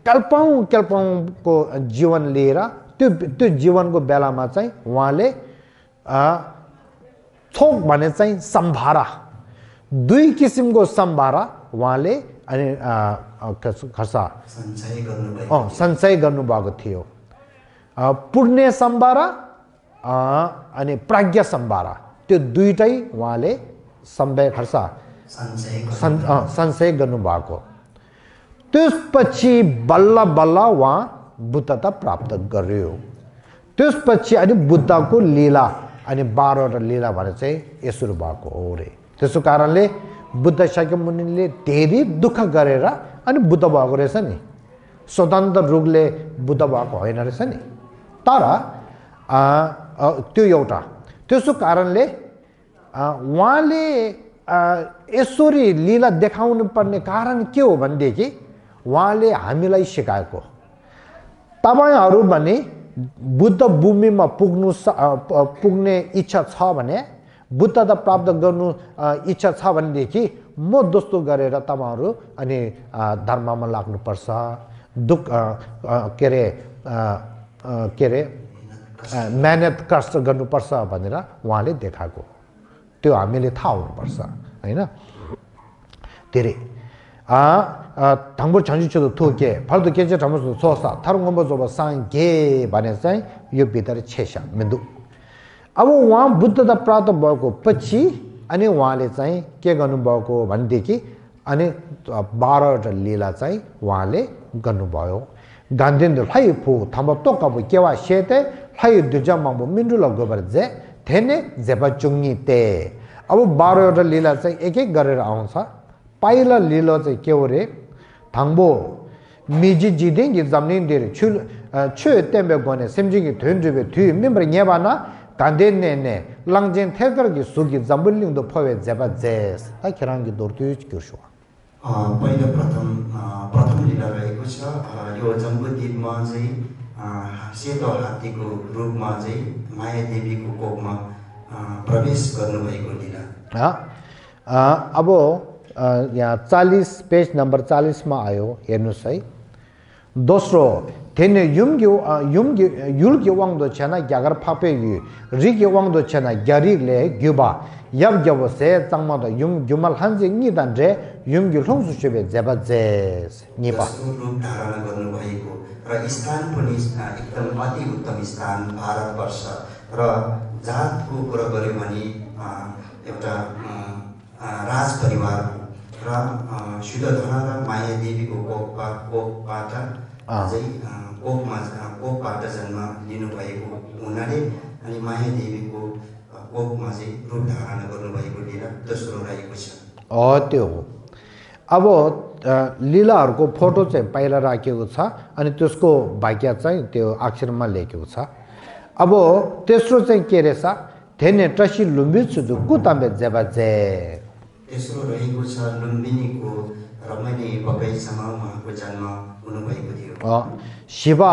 कल्पौंको जीवन लिएर त्यो जीवनको बेलामा चाहिँ उहाँले छोक भने चाहिँ सम्भारा दुई किसिमको सम्भारा उहाँले अनि खर्चा सञ्चय गर्नुभएको थियो पुण्य सम्भारा अनि प्राज्ञ सम्भारा त्यो दुईटै उहाँले खर्चा सञ्चय गर्नुभएको त्यसपछि बल्ल बल्ल उहाँ बुद्धता प्राप्त गर्यो त्यसपछि अनि बुद्धको लीला अनि 12 लीला भने चाहिँ यसरी भएको हो रे त्यसो कारणले बुद्ध शाक्य मुनिले धेरै दुःख गरेर अनि बुद्ध भएको रहेछ नि स्वतन्त्र रूपले बुद्ध भएको होइन रहेछ नि तर त्यो एउटा त्यसो कारणले उहाँले यसरी लीला देखाउनु पर्ने कारण के हो भनेदेखि उहाँले हामीलाई सिकाएको तपाईहरु भने बुद्ध भूमिमा पुग्ने इच्छा छ भने बुद्धता प्राप्त गर्नु इच्छा छ भनेदेखि म दोस्तो गरेर तपाईहरु अनि धर्ममा लाग्नु पर्छ दुख के रे मेहनत कष्ट गर्नुपर्छ भनेर उहाँले देखाएको त्यो हामीले थाहा हुनुपर्छ हैन धेरै 당부 전주초도 두개 발도 계제 담아서 소사 다른 거 뭐 상게 반에 चाहिँ यो भित्र छेसा मेन्दु अब उहाँ बुद्धता प्राप्त भएको पछि अनि उहाँले चाहिँ के गर्नु भएको भनेदेखि अनि 12 वटा लीला चाहिँ उहाँले गर्नुभयो गान्धीले हाइ फु थाम्बा तोकाबो केवा शेते हाइ दुजमाबो मिन्डुला गोबरजे थेने जेबा चुङ्गी ते अब 12 वटा लीला चाहिँ एक एक गरेर आउँछ पहिला लीला चाहिँ के हो रे 당보 미지 지dengi zamnin데 추 때문에 거네 심지기 된주베 뒤 멤버 녀바나 간데네네 랑젠 태거기 수기 잠불링도 포에 제바제스 아 계란기 도르투 교쇼 पहिलो प्रथम लीला रहेको छ यो जम्बुद्वीपमा चाहिँ सेतो हात्तीको रूपमा चाहिँ माया देवीको कोखमा प्रवेश गर्नुभएको लीला अब यहाँ 40 पेज नंबर 40 में आयो हेर्नुस् है दोस्रो थेने युल्गे वाङदो छना ग्यागर फापेगी रिगे वाङदो छना ग्यारिले ग्युबा यब ग्याबो से चाङमा द जुमल हान्जे निदान रे युम्गे लङसु छबे जेबा जेस निपा रूप धारण गर्नुभएको र स्थान पनि एकदम अति उत्तम स्थान भारतवर्ष र जातको कुरा गर्यो भने एउटा राज परिवार र शुद्धधना र माया देवीको कोखबाट चाहिँ कोखबाट जन्म लिनुभएको हुनाले अनि माया देवीको कोखमा चाहिँ रूप धारण गर्नुभएको लीला दोस्रो रहेको छ त्यो हो अब लीलाहरुको फोटो चाहिँ पहिला राखेको छ अनि त्यसको भाग्य चाहिँ त्यो अक्षरमा लेखेको छ अब तेस्रो चाहिँ के रहेछ थेने ट्रसी लुम्बिछु कुताम्बे जेबाजे तेस्रो रहेको छ लुम्बिनीको रमणी बगैँचामा उहाँको जन्म हुनुभएको थियो शिवा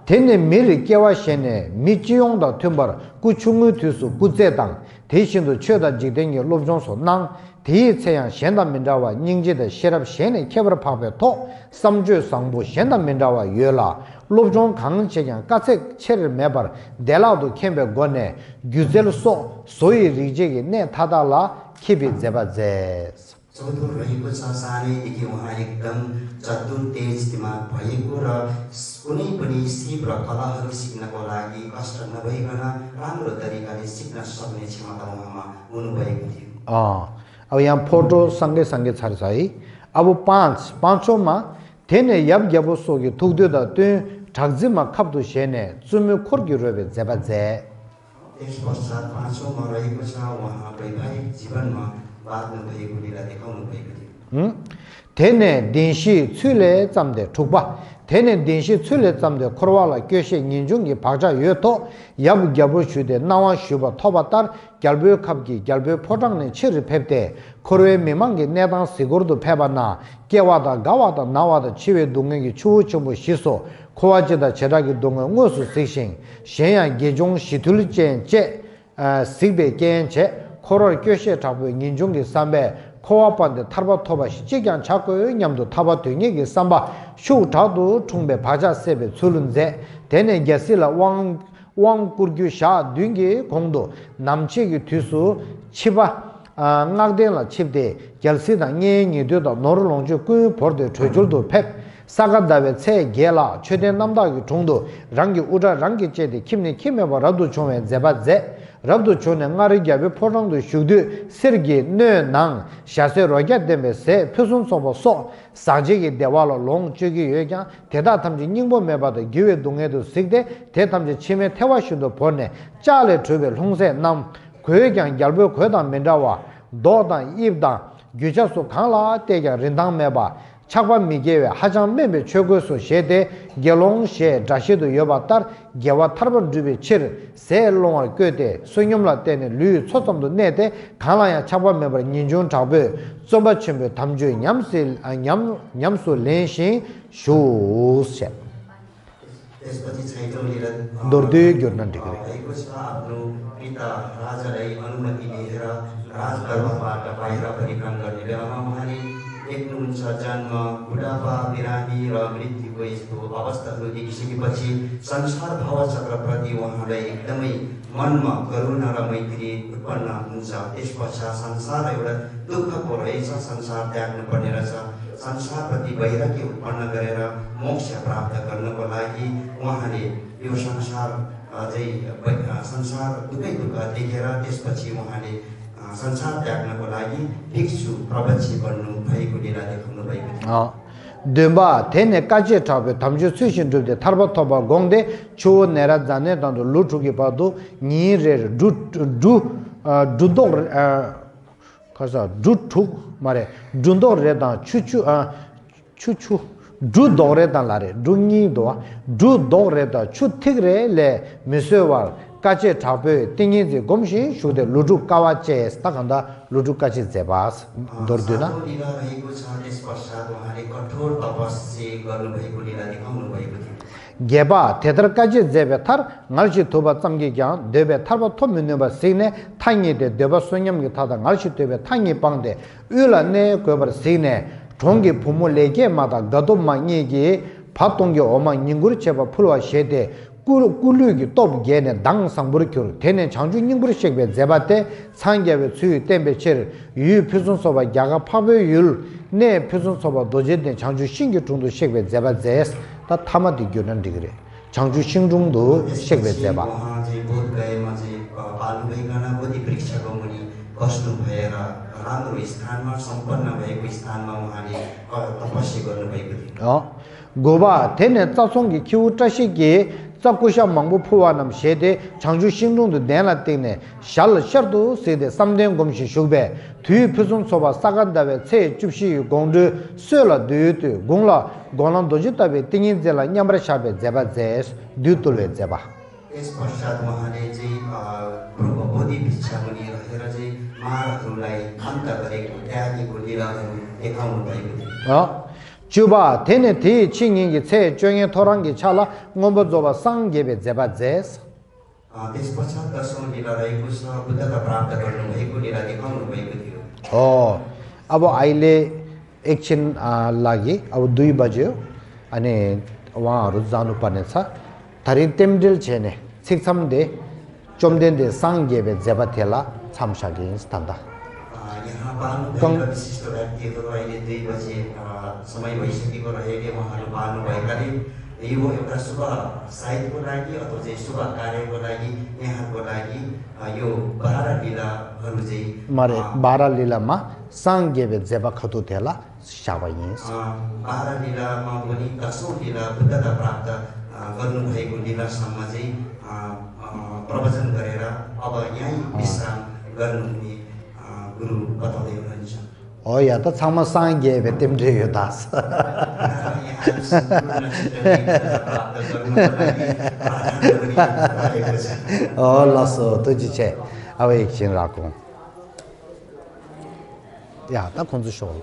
थेने मिरि केवासेने मिचियोङदा थुम्बर कुछुङु थुसु कुजेदाङ 대신도 최다 지dengi 롭종소 낭 대체양 현단 민자와 닝지의 시럽 현의 개발 파베 또 삼주 상부 현단 민자와 열라 롭종 강체양 까체 체를 매발 델라도 캠베 권에 규젤소 소이 리제게 내 타달라 키비 제바제 चौथो रहेको छ सानैदेखि उहाँ एकदम चतुर तेज दिमाग भएको र कुनै पनि सिप र कलाहरू सिक्नको लागि कष्ट नभइकन राम्रो तरिकाले सिक्न सक्ने क्षमता उहाँमा हुनुभएको थियो अब यहाँ फोटो सँगै सँगै छ है अब पाँचौँमा थेने यब यबो सोगे थुक्दो द त्यो ठगजिमा खप्दो शेने चुम्यो खोर्की रोबे जेबाजे त्यस पश्चात पाँचौँमा रहेको छ उहाँ वैवाहिक जीवनमा 테네 딘시 출레 잠데 툭바 테네 딘시 출레 잠데 코르와라 교시 인중기 박자 요토 야부갸부 슈데 나와 슈바 토바tar 갈베 캅기 갈베 포장네 치르 펩데 코르웨 미망게 내당 시고르도 페바나 깨와다 가와다 나와다 치웨 동행기 추우추부 시소 코와지다 제라기 동행 우수 세싱 셴야 게종 시툴제 제 시베 겐체 코로를 교시에 잡고 인중기 삼배 코아반데 타바토바 시지간 잡고 냠도 타바 등에게 삼바 쇼타도 총배 바자세베 출은제 대내 게실라 왕꾸르규샤 둥기 공도 남치기 뒤수 치바 낙데라 칩데 결시다 녜녜도다 노르롱주 꾸 버데 조줄도 팩 사가다베 체 게라 최대 남다기 정도 랑기 우라 랑기 제데 김네 김에바라도 좀에 제바제 rabdo chone ngari gyabe porangdo shugdu sergi ne nang shase rogyat dembe se pyosun sobo so sajegi dewala long chugi yoyang teta tamji nyingbo mebado gyue dungedo sikde te tamji chime tewa shudo porne chale chube longse nam goyogyang gyalbo goyodan mendawa dodan ibdan gyuja su kangla tegya rindang meba 착바 미게웨 하장매베 최고소 셰데 gelong she dashido yobatar gewa tarban dubi chir se longa köde sunyumla tene lu chotomdo nede kalaya chaba member ninjun tabe zomba chimbe tamju nyamsil nyamsu lenshin shushe त्यसपछि छैटौँनिर दर्दे गर्न ढिक्रे भएको छ आफ्नो पिता राजालाई अनुमति लिएर राजदरबारबाट बाहिर परिक्रम गर्ने बेलामा उहाँले देख्नुहुन्छ जन्म बुढापा बिरामी र मृत्युको यस्तो अवस्थाहरू देखिसकेपछि संसार भवचक्रप्रति उहाँलाई एकदमै मनमा करुणा र मैत्री उत्पन्न हुन्छ। त्यसपश्चात संसार एउटा दुःखको रहेछ, संसार त्याग्नु पर्ने रहेछ, संसारप्रति वैराग्य उत्पन्न गरेर मोक्ष प्राप्त गर्नको लागि उहाँले यो संसार संसार दुःखै दुःख देखेर त्यसपछि उहाँले संसार त्याग्नको लागि भिक्षु प्रवक्षी बन्नु भएको लीला देखाउनु भएको थियो। Dumba tene kaje tabe tamju sushin dubde tarba toba gongde chuo nera zane dando lutuki padu ni re du dor kasa du tuk mare dundor re dan chu du dore dan lare du ni do du dore da chu tigre le mesewar kaje tabe tingi je gomshi shude lutu kawache stakanda lutu kaje zebas dorduna Geba tetrakaji zebe tar ngalchi toba tsamgi kyang debe tarba tominyoba sikne tangi de deba sunyamgi tada ngalchi debe tangi pangde ula ne gobar sikne chongi pumu lege mada gado ma nyegi patongi oma nyinguri cheba pulwa shede kulugi top gene dang sangburi kyuru tene changju nyinguri shekbe zeba te sangyebe tsuyu tembe cher yu pyusun soba gyaga pabe yul ne pyusun soba doje den changju shingi chungdu shekbe zeba zes 다 타마디 교는 디그래 장주 신중도 색배 제바 고바 테네 짜송기 키우타시기 자꾸샤 망부 포와남 셰데 장주 신중도 내나 때네 샬셔도 세데 삼된 검시 쇼베 뒤 표준 소바 사간다베 체 줍시 공드 쇠라 뒤트 공라 고난 도지타베 띵인젤라 냠라샤베 제바제스 뒤톨베 제바 यस पश्चात उहाँले चाहिँ प्रभु बोधि भिक्षामुनि रहेर चाहिँ महारथहरूलाई अन्त गरेको त्यागेको लीलाहरू देखाउनु भएको थियो। 주바 테네티 칭잉기 체 쫑에 토랑기 차라 ngombozoba 상게베 제바제스 त्यस पश्चात दशौं लीला रहेको छ बुद्धता प्राप्त गर्नु भएको लीला देखाउनु भएको थियो। अब अहिले एकछिन लागि अब 2 बज्यो अनि उहाँहरु जानु पर्ने छ तरि तेमडिल छेने शिक्षमदे चोमदेनदे सांगेबे जेबाथेला छामसागे स्थानदा यहाँ पाल्नु विशिष्ट व्यक्तिहरू अहिले 2 बजे समय भइसकेको रहेको उहाँहरू पाल्नु भएकाले यो एउटा शुभ साइतको लागि अथवा चाहिँ शुभ कार्यको लागि यहाँको लागि यो 12 लीलाहरू चाहिँ मारे 12 लीलामा सांगेबे जेबा खतु थेला शाबाइस 12 लीलामा पनि 10औं लीला बुद्धता प्राप्त गर्नुभएको लीलासम्म चाहिँ प्रवचन गरेर अब यही विश्राम गर्नुहुने गुरु बताउँदै हुनुहुन्छ। या त छामा सांगेबे तेमडे यो दास लसो तुझी छे अब एकछिन राखौं या त खुन्जु शोल